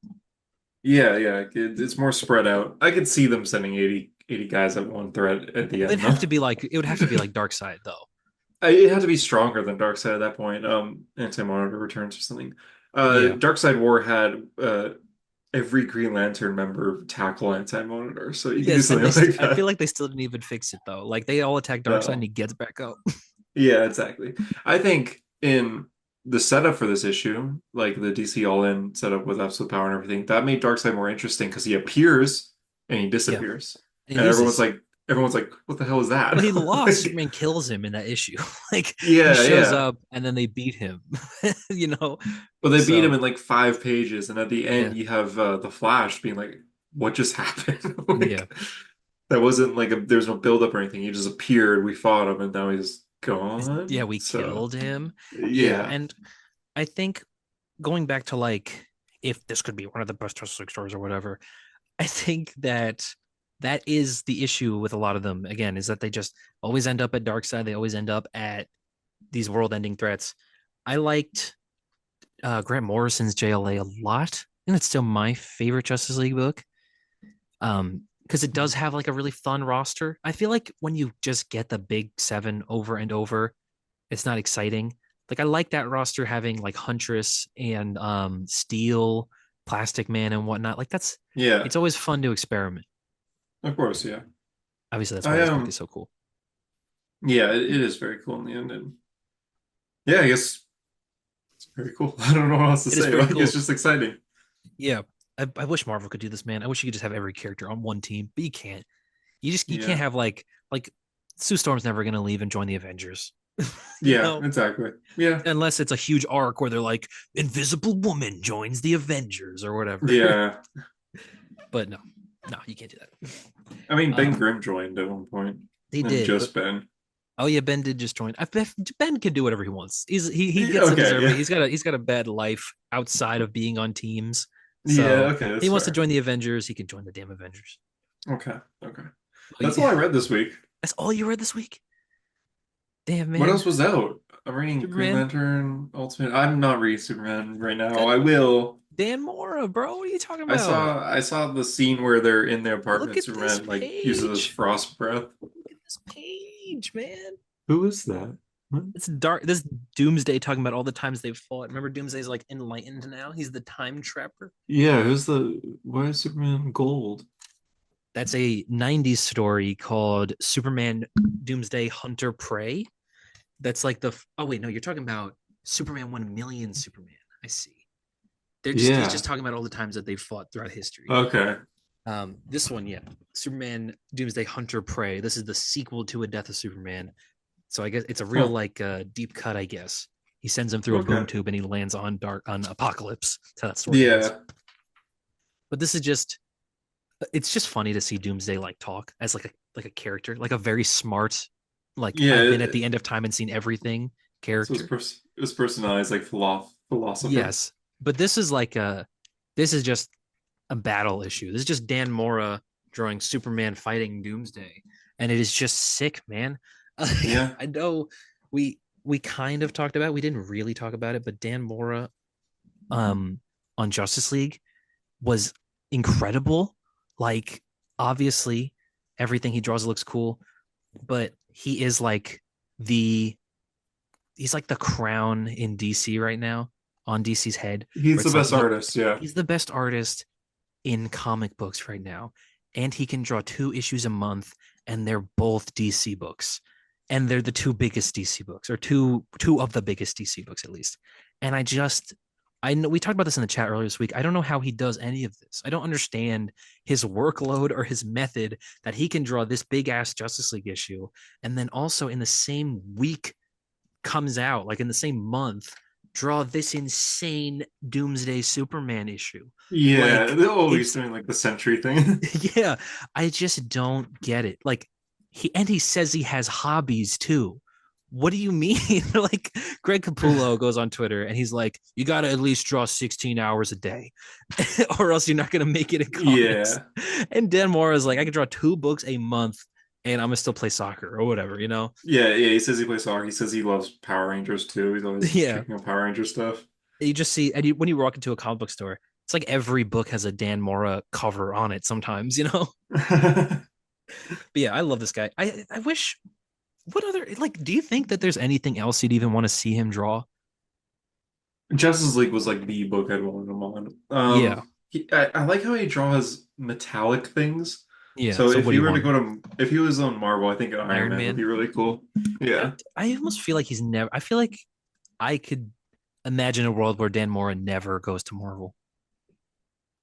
Yeah, yeah. It's more spread out. I could see them sending 80 guys at one threat at the It'd end, have though. to be like it would have to be like Darkseid though. It had to be stronger than Darkseid at that point. Anti-Monitor returns or something. Yeah. Darkseid War had every Green Lantern member tackle Anti-Monitor, so you can do Yes, and something like I feel that. like they still didn't even fix it though. Like they all attack Darkseid and No. he gets back up. Yeah, exactly. I think in the setup for this issue, like the DC All-In setup with absolute power and everything, that made Darkseid more interesting because he appears and he Yeah. disappears. And he And loses. everyone's like, what the hell is that? Well, he lost. Like, Superman kills him in that issue. Like he yeah, shows yeah. up and then they beat him. you know? But they beat him So in like 5 pages, and at the yeah. end you have the Flash being like, what just happened? Yeah. Like that wasn't like there's no build up or anything. He just appeared, we fought him, and now he's Yeah, gone. we So killed him. Yeah. yeah. And I think going back to like if this could be one of the best Justice League stories or whatever, I think that that is the issue with a lot of them. Again, is that they just always end up at Darkseid. They always end up at these world-ending threats. I liked Grant Morrison's JLA a lot, and it's still my favorite Justice League book. Because it does have like a really fun roster. I feel like when you just get the big seven over and over, it's not exciting. Like I like that roster having like Huntress and Steel, Plastic Man, and whatnot. Like that's Yeah. it's always fun to experiment. Of course, yeah. Obviously, that's why I this book is so cool. yeah, it is very cool in the end, and yeah, I guess it's very cool. I don't know what else to It is say. very Like it's cool. just exciting. Yeah, I wish Marvel could do this, man. I wish you could just have every character on one team, but you can't. You can't Yeah. have like Sue Storm's never gonna leave and join the Avengers, you Yeah, know, exactly. Yeah. unless it's a huge arc where they're like Invisible Woman joins the Avengers or whatever. Yeah. But no, no, you can't do that. I mean, Ben Um, Grimm joined at one point, they and did, but just Ben. oh yeah, Ben did just join. Ben can do whatever he wants. He Yeah, gets to okay, deserve it. yeah. He's got a bad life outside of being on teams. Yeah, So okay, he that's wants to fair. join the Avengers. He can join the damn Avengers. Okay, okay. Oh, That's all I read this week. that's all you read this week. Damn What man, else was out? I'm reading Green Superman. Lantern Ultimate. I'm not reading Superman right now. Got I will. Dan Mora, bro. What are you talking I about? saw I saw the scene where they're in the Look apartment. at this Superman like uses his page. frost breath. Look at this page, man. Who is that? What? It's dark. This Doomsday talking about all the times they've fought. Remember, Doomsday's like enlightened now. He's the time trapper. Yeah, why is Superman gold? That's a 90s story called Superman Doomsday Hunter Prey. That's like oh wait, no, you're talking about Superman 1 million Superman. I see. He's just Yeah. talking about all the times that they've fought throughout history. Okay. This one, yeah. Superman Doomsday Hunter Prey. This is the sequel to A Death of Superman. So I guess it's a real Huh. like deep cut, I guess. He sends him through a boom Okay. tube and he lands on Apocalypse. That's how that story ends. Yeah. But this is just it's just funny to see Doomsday like talk as like a character, like a very smart, like Yeah. I've been at the end of time and seen everything So character. it was personalized like philosopher. Yes. But this is like this is just a battle issue. This is just Dan Mora. drawing Superman fighting Doomsday, and it is just sick, man. Yeah. I know we kind of talked about it. We didn't really talk about it, but Dan Mora um on Justice League was incredible. Like obviously everything he draws looks cool, but he is like the he's like the crown in DC right now on DC's head, where He's the it's like best artist, yeah. he's the best artist in comic books right now, and he can draw 2 issues a month, and they're both DC books, and they're the two biggest DC books, or two of the biggest DC books at least. And I know we talked about this in the chat earlier this week. I don't know how he does any of this. I don't understand his workload or his method that he can draw this big ass Justice League issue, and then also in the same week comes out, like in the same month, draw this insane Doomsday Superman issue. Yeah, Like they're always it's doing like the Sentry thing. yeah, I just don't get it. Like he says he has hobbies too. What do you mean? Like Greg Capullo goes on Twitter and he's like, you got to at least draw 16 hours a day or else you're not going to make it in comics. Yeah. And Dan Mora is like, I can draw 2 books a month and I'm going to still play soccer or whatever, you know? Yeah, yeah, he says he plays soccer. He says he loves Power Rangers too. He's always Yeah. checking out Power Ranger stuff. You just see, and when you walk into a comic book store, it's like every book has a Dan Mora cover on it sometimes, you know? But yeah, I love this guy. I wish, what other, like, do you think that there's anything else you'd even want to see him draw? Justice League was like the book I'd want him on. Yeah. I like how he draws metallic things. Yeah. So So if what do he you were to want? go to, if he was on Marvel, I think Iron Iron Man would be Man? really cool. Yeah. I almost feel like he's never, I feel like I could imagine a world where Dan Mora never goes to Marvel.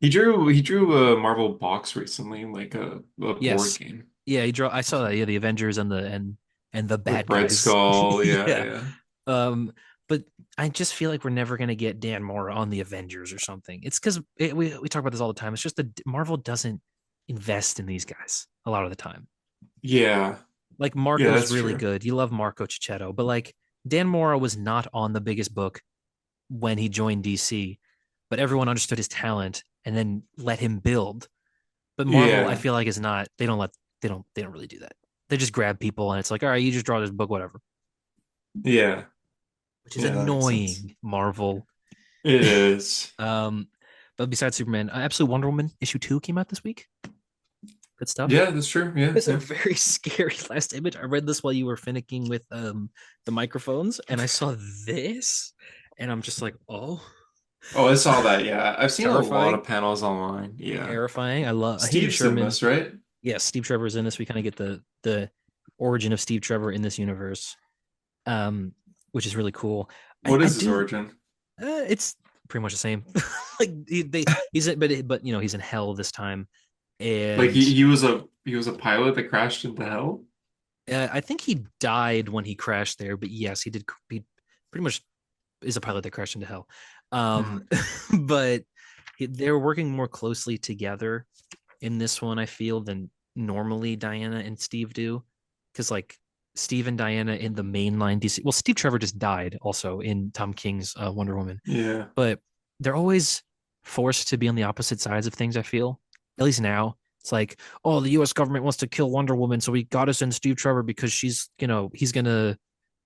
He drew a Marvel box recently, like a board Yes. game Yeah, I saw that. Yeah, the Avengers and the with bad Red guys. Skull. Yeah, Yeah. yeah. Um, but I just feel like we're never gonna get Dan Mora on the Avengers or something. It's because we talk about this all the time. It's just that Marvel doesn't invest in these guys a lot of the time. Yeah. Like Yeah, Marco's that's really true. good. You love Marco Cicchetto, but like Dan Mora was not on the biggest book when he joined DC, but everyone understood his talent and then let him build. But Marvel, I Yeah. feel like is not. They don't really do that. They just grab people and it's like, all right, you just draw this book, whatever, Yeah. which is Yeah, that makes sense. annoying. Marvel. It is. um, but besides Superman, Absolute Wonder Woman issue 2 came out this week. Good stuff. Yeah, that's true. Yeah, It's a yeah. very scary last image. I read this while you were finicking with the microphones, and I saw this, and I'm just like, oh, Oh, I saw that. Yeah. I've seen a lot terrifying, of panels online. Yeah. terrifying. I Haven Steve's in Sherman. this, right? Yes, Steve Trevor's in this. We kind of get the origin of Steve Trevor in this universe, which is really cool. What I is his do. origin? It's pretty much the same. Like he's but you know he's in hell this time, Like and he was a pilot that crashed into hell? I think he died when he crashed there. But yes, he did. He pretty much is a pilot that crashed into hell. Hmm. Um, but they're working more closely together in this one. I feel than normally Diana and Steve do, because like Steve and Diana in the mainline DC. Well, Steve Trevor just died also in Tom King's Wonder Woman, Yeah. but they're always forced to be on the opposite sides of things. I feel at least now. It's like, oh, the U.S. government wants to kill Wonder Woman, so we got to send Steve Trevor because he's gonna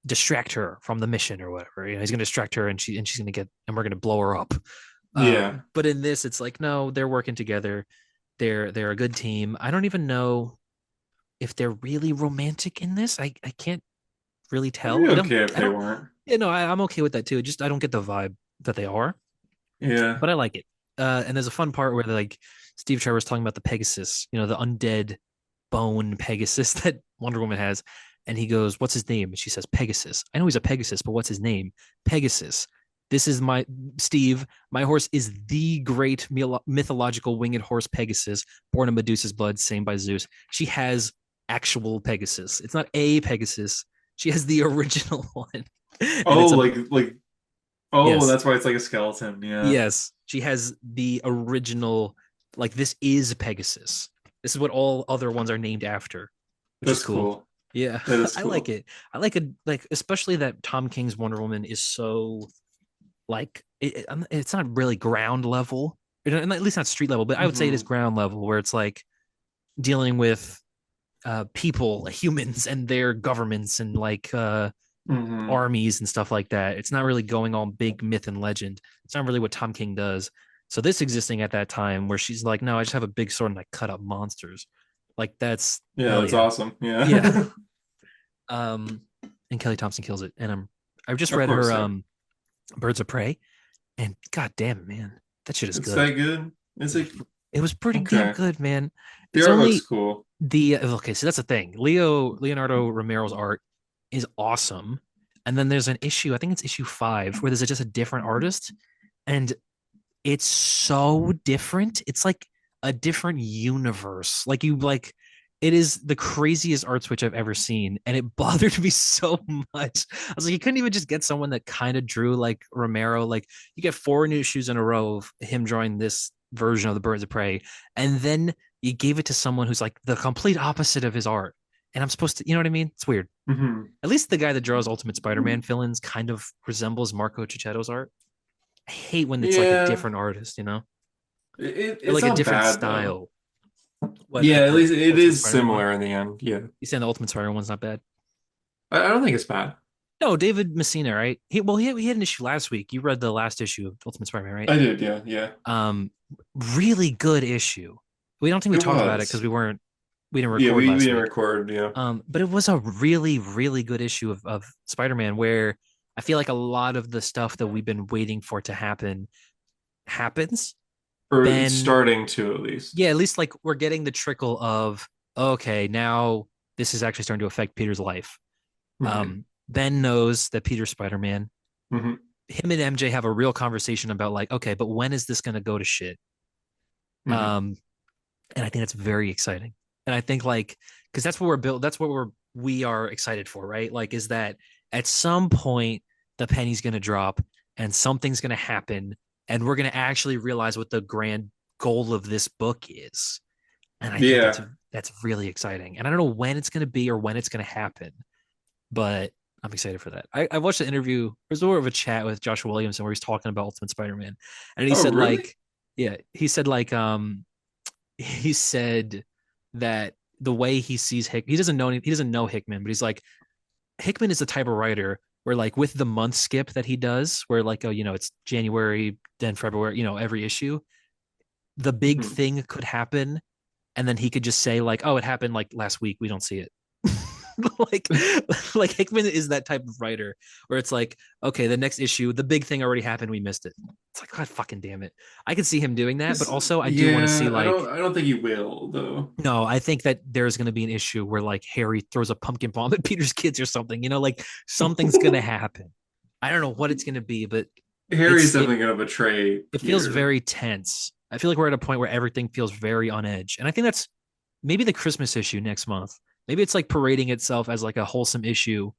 distract her from the mission or whatever. You know, he's gonna distract her, and she's gonna get, and we're gonna blow her up. Yeah. But in this, it's like, no, they're working together. They're a good team. I don't even know if they're really romantic in this. I can't really I'd tell. be okay if I they don't. weren't. You know, I'm okay with that too. Just I don't get the vibe that they are, Yeah. but I like it. And there's a fun part where like Steve Trevor's talking about the Pegasus, you know, the undead bone Pegasus that Wonder Woman has. And he goes, "What's his name?" And she says, "Pegasus." I know he's a Pegasus, but what's his name? Pegasus. This is my Steve. My horse is the great mythological winged horse Pegasus, born of Medusa's blood, same by Zeus. She has actual Pegasus. It's not a Pegasus. She has the original one, and Oh, it's a like oh, yes. that's why it's like a skeleton. Yeah. Yes, she has the original. Like this is Pegasus. This is what all other ones are named after, which is That's cool. cool. Yeah, That is I like cool. it. I like it, like especially that Tom King's Wonder Woman is so like it's not really ground level, at least not street level, but I would say it is Hmm. ground level, where it's like dealing with people, humans, and their governments and like Hmm. armies and stuff like that. It's not really going all big myth and legend. It's not really what Tom King does. So this existing at that time where she's like, no, I just have a big sword and I cut up monsters. Like that's Yeah, hell that's yeah. awesome. Yeah. Yeah. Um and Kelly Thompson kills it. And I've just Of read course, her yeah. Birds of Prey and god damn it, man. That shit is It's good. that good. Is it It was pretty damn okay? good, man. The It's art looks only cool. the okay, so that's the thing. Leonardo Romero's art is awesome. And then there's an issue, I think it's issue 5, where there's just a different artist and it's so different. It's like a different universe. Like you like it is the craziest art switch I've ever seen, and it bothered me so much. I was like, you couldn't even just get someone that kind of drew like Romero. Like you get 4 issues in a row of him drawing this version of the Birds of Prey, and then you gave it to someone who's like the complete opposite of his art. And I'm supposed to, you know what I mean? It's weird. Hmm. At least the guy that draws Ultimate Spider-Man villains kind of resembles Marco Cicchetto's art. I hate when it's like a Yeah, different artist, you know? Or it's like a not different bad though. style. What Yeah, at the least it Ultimate is Spider-Man one? similar in the end. Yeah, You saying the Ultimate Spider one's not bad? I don't think it's bad. No, David Messina, right? He had an issue last week. You read the last issue of Ultimate Spider-Man, right? I did. Yeah, yeah. Um, really good issue. We don't think we It talked about it because was. we didn't Yeah, record we last didn't week. record. Yeah, But it was a really, really good issue of Spider-Man where I feel like a lot of the stuff that we've been waiting for to happen happens. or it's Ben, starting to at least. yeah, at least like we're getting the trickle of okay, now this is actually starting to affect Peter's life. Hmm. Ben knows that Peter's Spider-Man. Hmm. Him and MJ have a real conversation about like, okay, but when is this going to go to shit? Hmm. Um, and I think that's very exciting. And I think like because that's what we're built. That's what we are excited for, right? Like, is that at some point the penny's going to drop and something's going to happen, and we're going to actually realize what the grand goal of this book is. And I think Yeah. that's really exciting. And I don't know when it's going to be or when it's going to happen, but I'm excited for that. I watched the interview. There's more of a chat with Joshua Williamson where he's talking about Ultimate Spider-Man, and he Oh, said really? like, yeah, he said like, he said that the way he sees he doesn't know Hickman, but he's like Hickman is the type of writer where like with the month skip that he does, where like oh it's January then February, every issue, the big Hmm. thing could happen, and then he could just say like oh it happened like last week, we don't see it. like like Hickman is that type of writer where it's like, okay, the next issue, the big thing already happened, we missed it. It's like, God fucking damn it. I could see him doing that, but also I do want to see Yeah, like I don't think he will though. no, I think that there's going to be an issue where like Harry throws a pumpkin bomb at Peter's kids or something, like something's going to happen. I don't know what it's going to be, but Harry's it's it definitely gonna betray it feels Peter. very tense. I feel like we're at a point where everything feels very on edge. And I think that's maybe the Christmas issue next month. Maybe it's like parading itself as like a wholesome issue,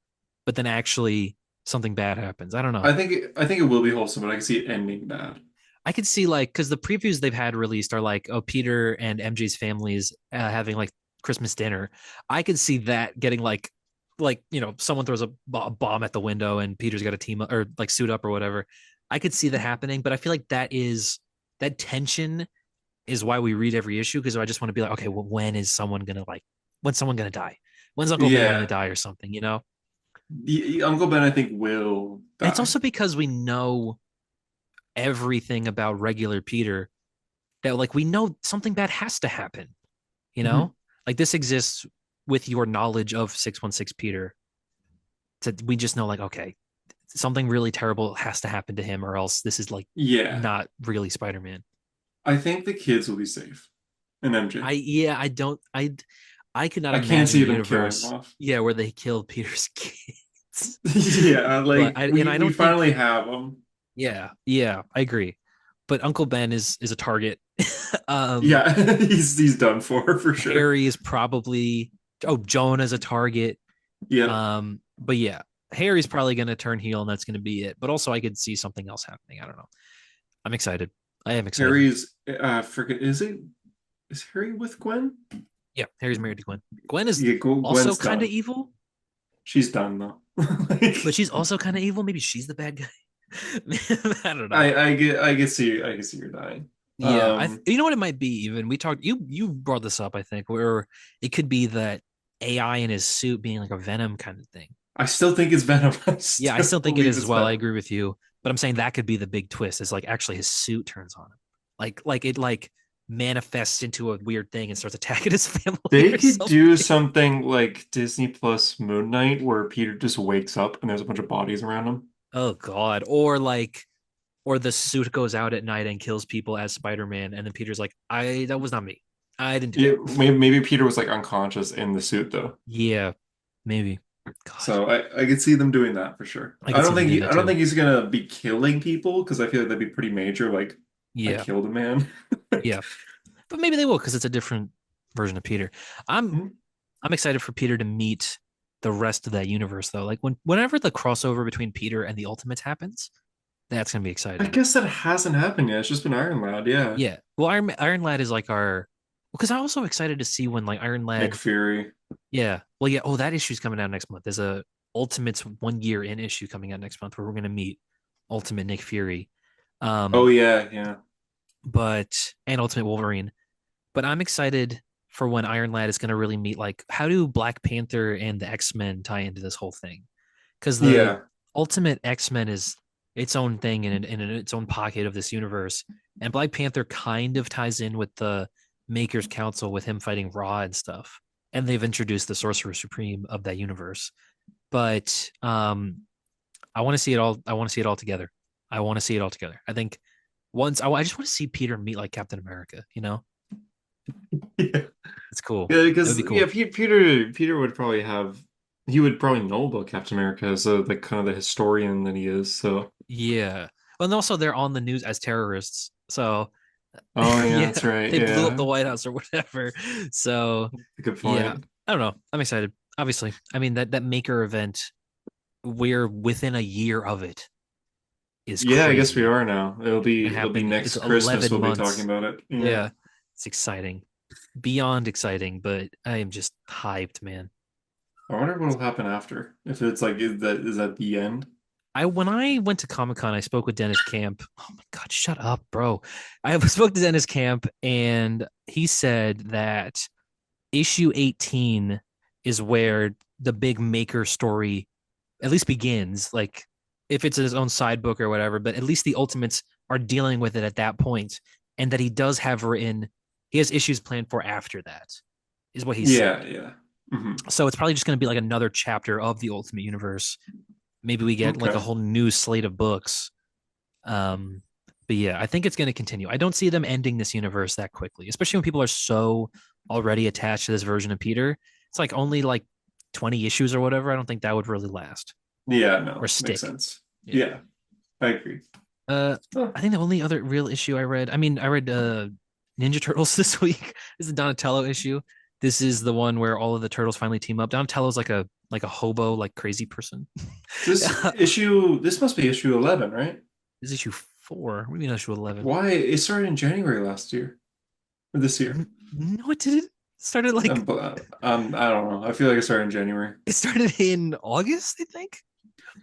but then actually something bad happens. I don't know. I think it will be wholesome, but I can see it ending bad. I could see like because the previews they've had released are like, oh, Peter and MJ's families having like Christmas dinner. I could see that getting like someone throws a bomb at the window and Peter's got a team or like suit up or whatever. I could see that happening, but I feel like that tension is why we read every issue because I just want to be like, okay, well, when's someone gonna die? When's Uncle Ben gonna Yeah. die or something? Uncle Ben, I think, will And it's die. also because we know everything about regular Peter that like we know something bad has to happen, you Mhm. know? Like this exists with your knowledge of 616 Peter. We just know like, okay, something really terrible has to happen to him or else this is like Yeah. not really Spider-Man. I think the kids will be safe in MJ. I don't I could not I can't imagine a see them killing him universe, off. yeah, where they killed Peter's kids. Yeah, But like I we don't think finally have them. yeah, I agree. But Uncle Ben is a target. um Yeah, he's done for sure. Harry is probably Jonah's a target. Yep. But yeah, Harry's probably gonna turn heel and that's gonna be it. But also I could see something else happening. I don't know. I'm excited. I am excited. Harry's forget is Harry with Gwen? Yeah, Harry's married to Gwen. Gwen is Yeah, also Gwen's kind of done. evil, She's done though. but Like she's also kind of evil. Maybe she's the bad guy. I don't know. I can see you're dying. Yeah, you know what it might be even. We talked you brought this up, I think, where it could be that AI in his suit being like a Venom kind of thing. I still think it's Venom. I Yeah, I still still think it believe is as it's well. I Venom. agree with you. But I'm saying that could be the big twist is like actually his suit turns on him. Like it like manifests into a weird thing and starts attacking his family They or could do something. something like Disney Plus Moon Knight, where Peter just wakes up and there's a bunch of bodies around him. Oh God. Or like or the suit goes out at night and kills people as Spider-Man, and then Peter's like, I that was not me. I didn't do Yeah, that. maybe Peter was like unconscious in the suit though. Yeah, maybe. God, So I could see them doing that for sure. I could see them doing I that don't too. think he's gonna be killing people because I feel like that'd be pretty major. Like I Yeah, killed a man. yeah. But maybe they will because it's a different version of Peter. I'm Mhm. I'm excited for Peter to meet the rest of that universe though. Like whenever the crossover between Peter and the Ultimates happens, that's gonna be I exciting. guess that hasn't happened yet. It's just been Iron Lad, yeah. Yeah. Well, Iron Lad is like our because I'm also excited to see when like Iron Nick Lad. Fury. Yeah. Well, yeah. Oh, that issue's coming out next month. There's a Ultimates 1 year in issue coming out next month where we're gonna meet Ultimate Nick Fury. Oh Um, yeah, yeah. but and Ultimate Wolverine. But I'm excited for when Iron Lad is gonna really meet like how do Black Panther and the X-Men tie into this whole thing? Because the Yeah. Ultimate X-Men is its own thing in its own pocket of this universe. And Black Panther kind of ties in with the Maker's Council with him fighting Raw and stuff. And they've introduced the Sorcerer Supreme of that universe. But I want to see it all. I want to see it all together. I want to see it all together. I think I just want to see Peter meet like Captain America. You know, Yeah. it's cool. Yeah, It would because be cool. Peter would probably have he would probably know about Captain America as a like kind of the historian that he is. So Yeah. Well, and also they're on the news as terrorists. So oh yeah, that's yeah, right. they blew up the Yeah. White House or whatever. So Good yeah, point. I don't know. I'm excited. Obviously, I mean that Maker event, we're within a year of it is Yeah, I guess we crazy. are now. It It'll be happened. next It's Christmas 11 we'll be talking months. about it. Yeah. Yeah, it's exciting, beyond exciting. But I am just hyped, man. I wonder what will happen after. If it's like is that the end? I when I went to Comic Con, I spoke with Dennis Camp. Oh my God, shut up, bro! I spoke to Dennis Camp, and he said that issue 18 is where the big Maker story at least begins. Like if it's his own side book or whatever, but at least the Ultimates are dealing with it at that point, and that he does have written. He has issues planned for after that, is what he said. Yeah, yeah. Hmm. So it's probably just going to be like another chapter of the Ultimate Universe. Maybe we get like a Okay. whole new slate of books. Um, but yeah, I think it's going to continue. I don't see them ending this universe that quickly, especially when people are so already attached to this version of Peter. It's like only like 20 issues or whatever. I don't think that would really last Yeah, or no, makes stick. sense. Yeah. Yeah, I agree. Uh, Oh, I think the only other real issue I read, I mean, I read Ninja Turtles this week. This is the Donatello issue. This is the one where all of the turtles finally team up. Donatello's like a hobo, like crazy person. this must be issue 11, right? This is issue 4. What do you mean issue 11? Why? It started in January last year or this year. No, it didn't. It started like I don't know. I feel like it started in January. it started in August, I think.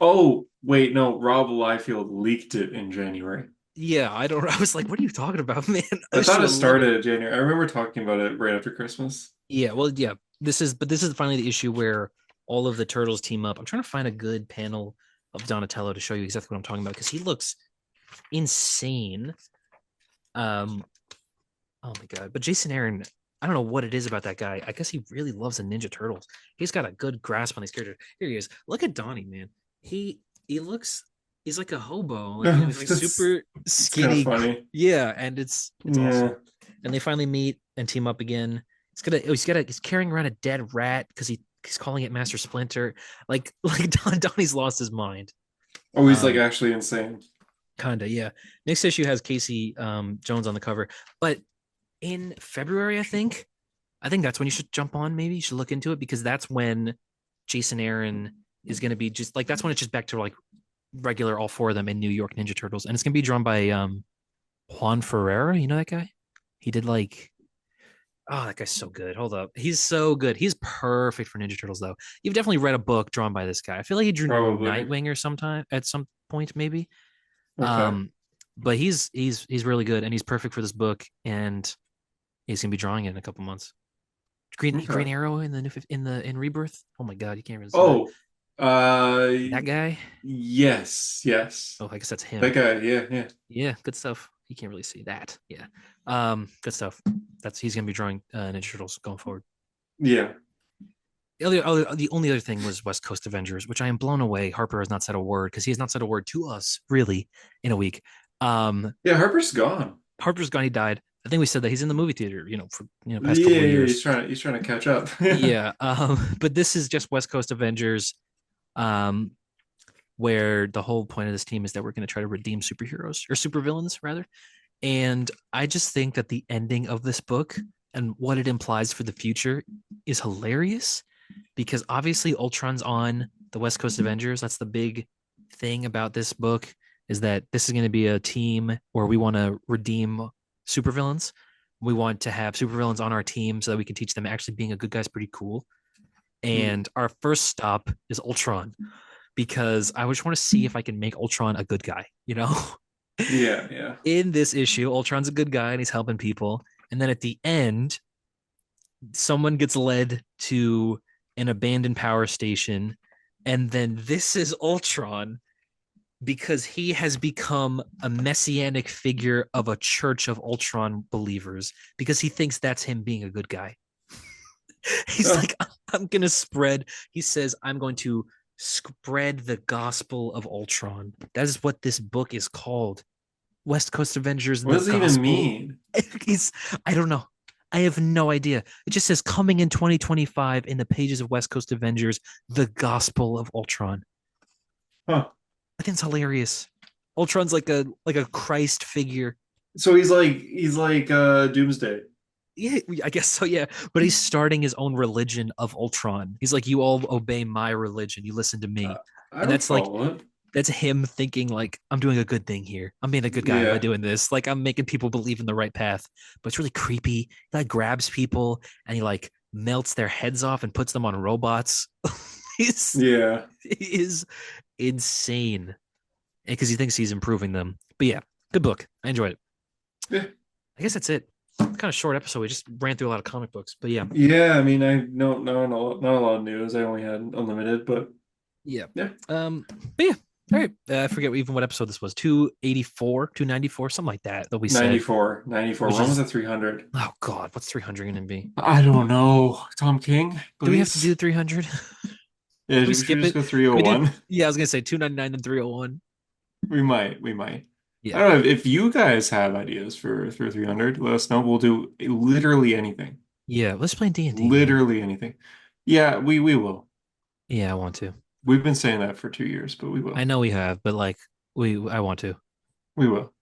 Oh, wait, no, Rob Liefeld leaked it in January. Yeah, I don't. I was like, "What are you talking about, man?" I thought Issue it 11. started in January. I remember talking about it right after Christmas. Yeah, well, yeah. This is finally the issue where all of the turtles team up. I'm trying to find a good panel of Donatello to show you exactly what I'm talking about because he looks insane. Um, oh my God! But Jason Aaron, I don't know what it is about that guy. I guess he really loves the Ninja Turtles. He's got a good grasp on these characters. Here he is. Look at Donnie, man. He looks. He's like a hobo. Like he's like That's super it's kind of skinny. funny. Yeah, and it's awesome. Yeah. And they finally meet and team up again. He's carrying around a dead rat because he's calling it Master Splinter. Like Donnie's lost his mind. Oh, he's like Um, actually insane. Kinda, yeah. Next issue has Casey Jones on the cover, but in February, I think that's when you should jump on. Maybe you should look into it because that's when Jason Aaron is going to be just like that's when it's just back to like regular all four of them in New York Ninja Turtles, and it's going to be drawn by Juan Ferreira. You know that guy? He did like oh that guy's so good. Hold up, he's so good. He's perfect for Ninja Turtles though. You've definitely read a book drawn by this guy. I feel like he drew Probably. Nightwing or sometime at some point maybe. Okay. Um, but he's really good and he's perfect for this book, and he's gonna be drawing it in a couple months. Green Okay. Arrow in the in Rebirth. Oh my god, you can't really see that. Oh, uh, That guy. yes, yes. Oh, I guess that's That him. guy, yeah, yeah. Yeah, good stuff. You can't really see that. Yeah. Good stuff. That's He's gonna be drawing Ninja Turtles going forward. Yeah. The only other thing was West Coast Avengers, which I am blown away. Harper has not said a word because he has not said a word to us really in a week. Um, Yeah, Harper's gone. Harper's gone. He died. I think we said that he's in the movie theater. For past couple Yeah, of yeah, years. he's trying to catch up. Yeah. But this is just West Coast Avengers. Um, where the whole point of this team is that we're going to try to redeem superheroes or supervillains rather. And I just think that the ending of this book and what it implies for the future is hilarious because obviously Ultron's on the West Coast Avengers. That's the big thing about this book is that this is going to be a team where we want to redeem supervillains. We want to have supervillains on our team so that we can teach them actually being a good guy is pretty cool. Hmm. And our first stop is Ultron because I just want to see if I can make Ultron a good guy, you know? Yeah, yeah. In this issue, Ultron's a good guy and he's helping people. And then at the end, someone gets led to an abandoned power station. And then this is Ultron because he has become a messianic figure of a church of Ultron believers because he thinks that's him being a good guy. He's Oh, like, I'm going to spread, he says, I'm going to spread the gospel of Ultron. That is what this book is called. West Coast Avengers, what the does it even gospel. mean? He's, I don't know. I have no idea. It just says coming in 2025 in the pages of West Coast Avengers, the gospel of Ultron. Huh. I think it's hilarious. Ultron's like a Christ figure. So he's like Doomsday. Yeah, I guess so. Yeah, but he's starting his own religion of Ultron. He's like, you all obey my religion. You listen to Uh, me, I and would follow it. that's him thinking like I'm doing a good thing here. I'm being a good guy by Yeah. doing this. Like I'm making people believe in the right path. But it's really creepy. He like grabs people and he like melts their heads off and puts them on robots. he's Yeah. he is insane because he thinks he's improving them. But yeah, good book. I enjoyed it. Yeah. I guess that's it. Kind of short episode. We just ran through a lot of comic books. But yeah, Yeah, I mean, I no, no, no, not a lot of news. I only had unlimited, but yeah. yeah, But yeah. All right. I forget even what episode this was. 284, 294, something like that we said. 94, 94. Which When was is it 300? Oh God, what's 300 gonna be? I don't know. Tom King, Do we have to do please. 300? Can Yeah, we we should skip just it? go Can we do 301. Yeah, I was gonna say 299 and 301. We might. I Yeah. don't know if you guys have ideas for 300, let us know. We'll do literally anything. Yeah, let's play D&D, man. Literally anything. Yeah, we will. Yeah, I want to. We've been saying that for 2 years, but we I will. know we have, but like I want to. We will.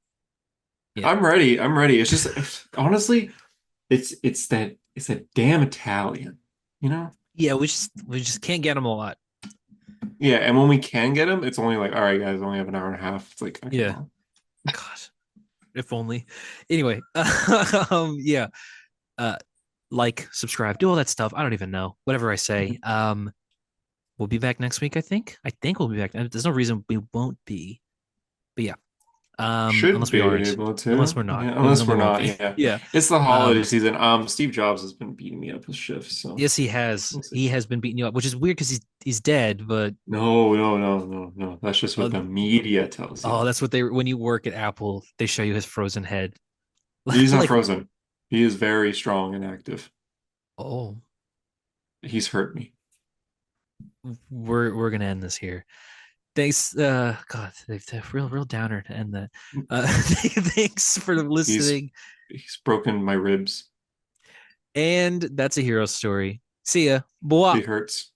Yeah. I'm ready. I'm ready. It's just honestly, it's that damn Italian, you know? Yeah, we just can't get them a lot. Yeah, and when we can get them, it's only like, all right, guys, only have an hour and a half. It's like, okay, Yeah. well, God, if only. Anyway, yeah. Uh like, subscribe, do all that stuff. I don't even know. Whatever I say. We'll be back next week, I think. I think we'll be back. There's no reason we won't be. But yeah. should Unless we be aren't. able Unless to. we're not. Yeah, Then unless we we're won't not. be. Yeah, Yeah. it's the holiday Um, season. Steve Jobs has been beating me up with shifts, so yes, he has. we'll see. He has been beating you up, which is weird because he's dead, but No, no, no, no, no. That's just what uh, the media tells you. oh, that's what they when you work at Apple, they show you his frozen head. He's not Like, frozen. He is very strong and active. oh, He's hurt me. we're gonna end this here. Thanks, God, they're real downer to end that. Thanks for He's listening, he's broken my ribs. and that's a hero story. See ya. Boa. He hurts.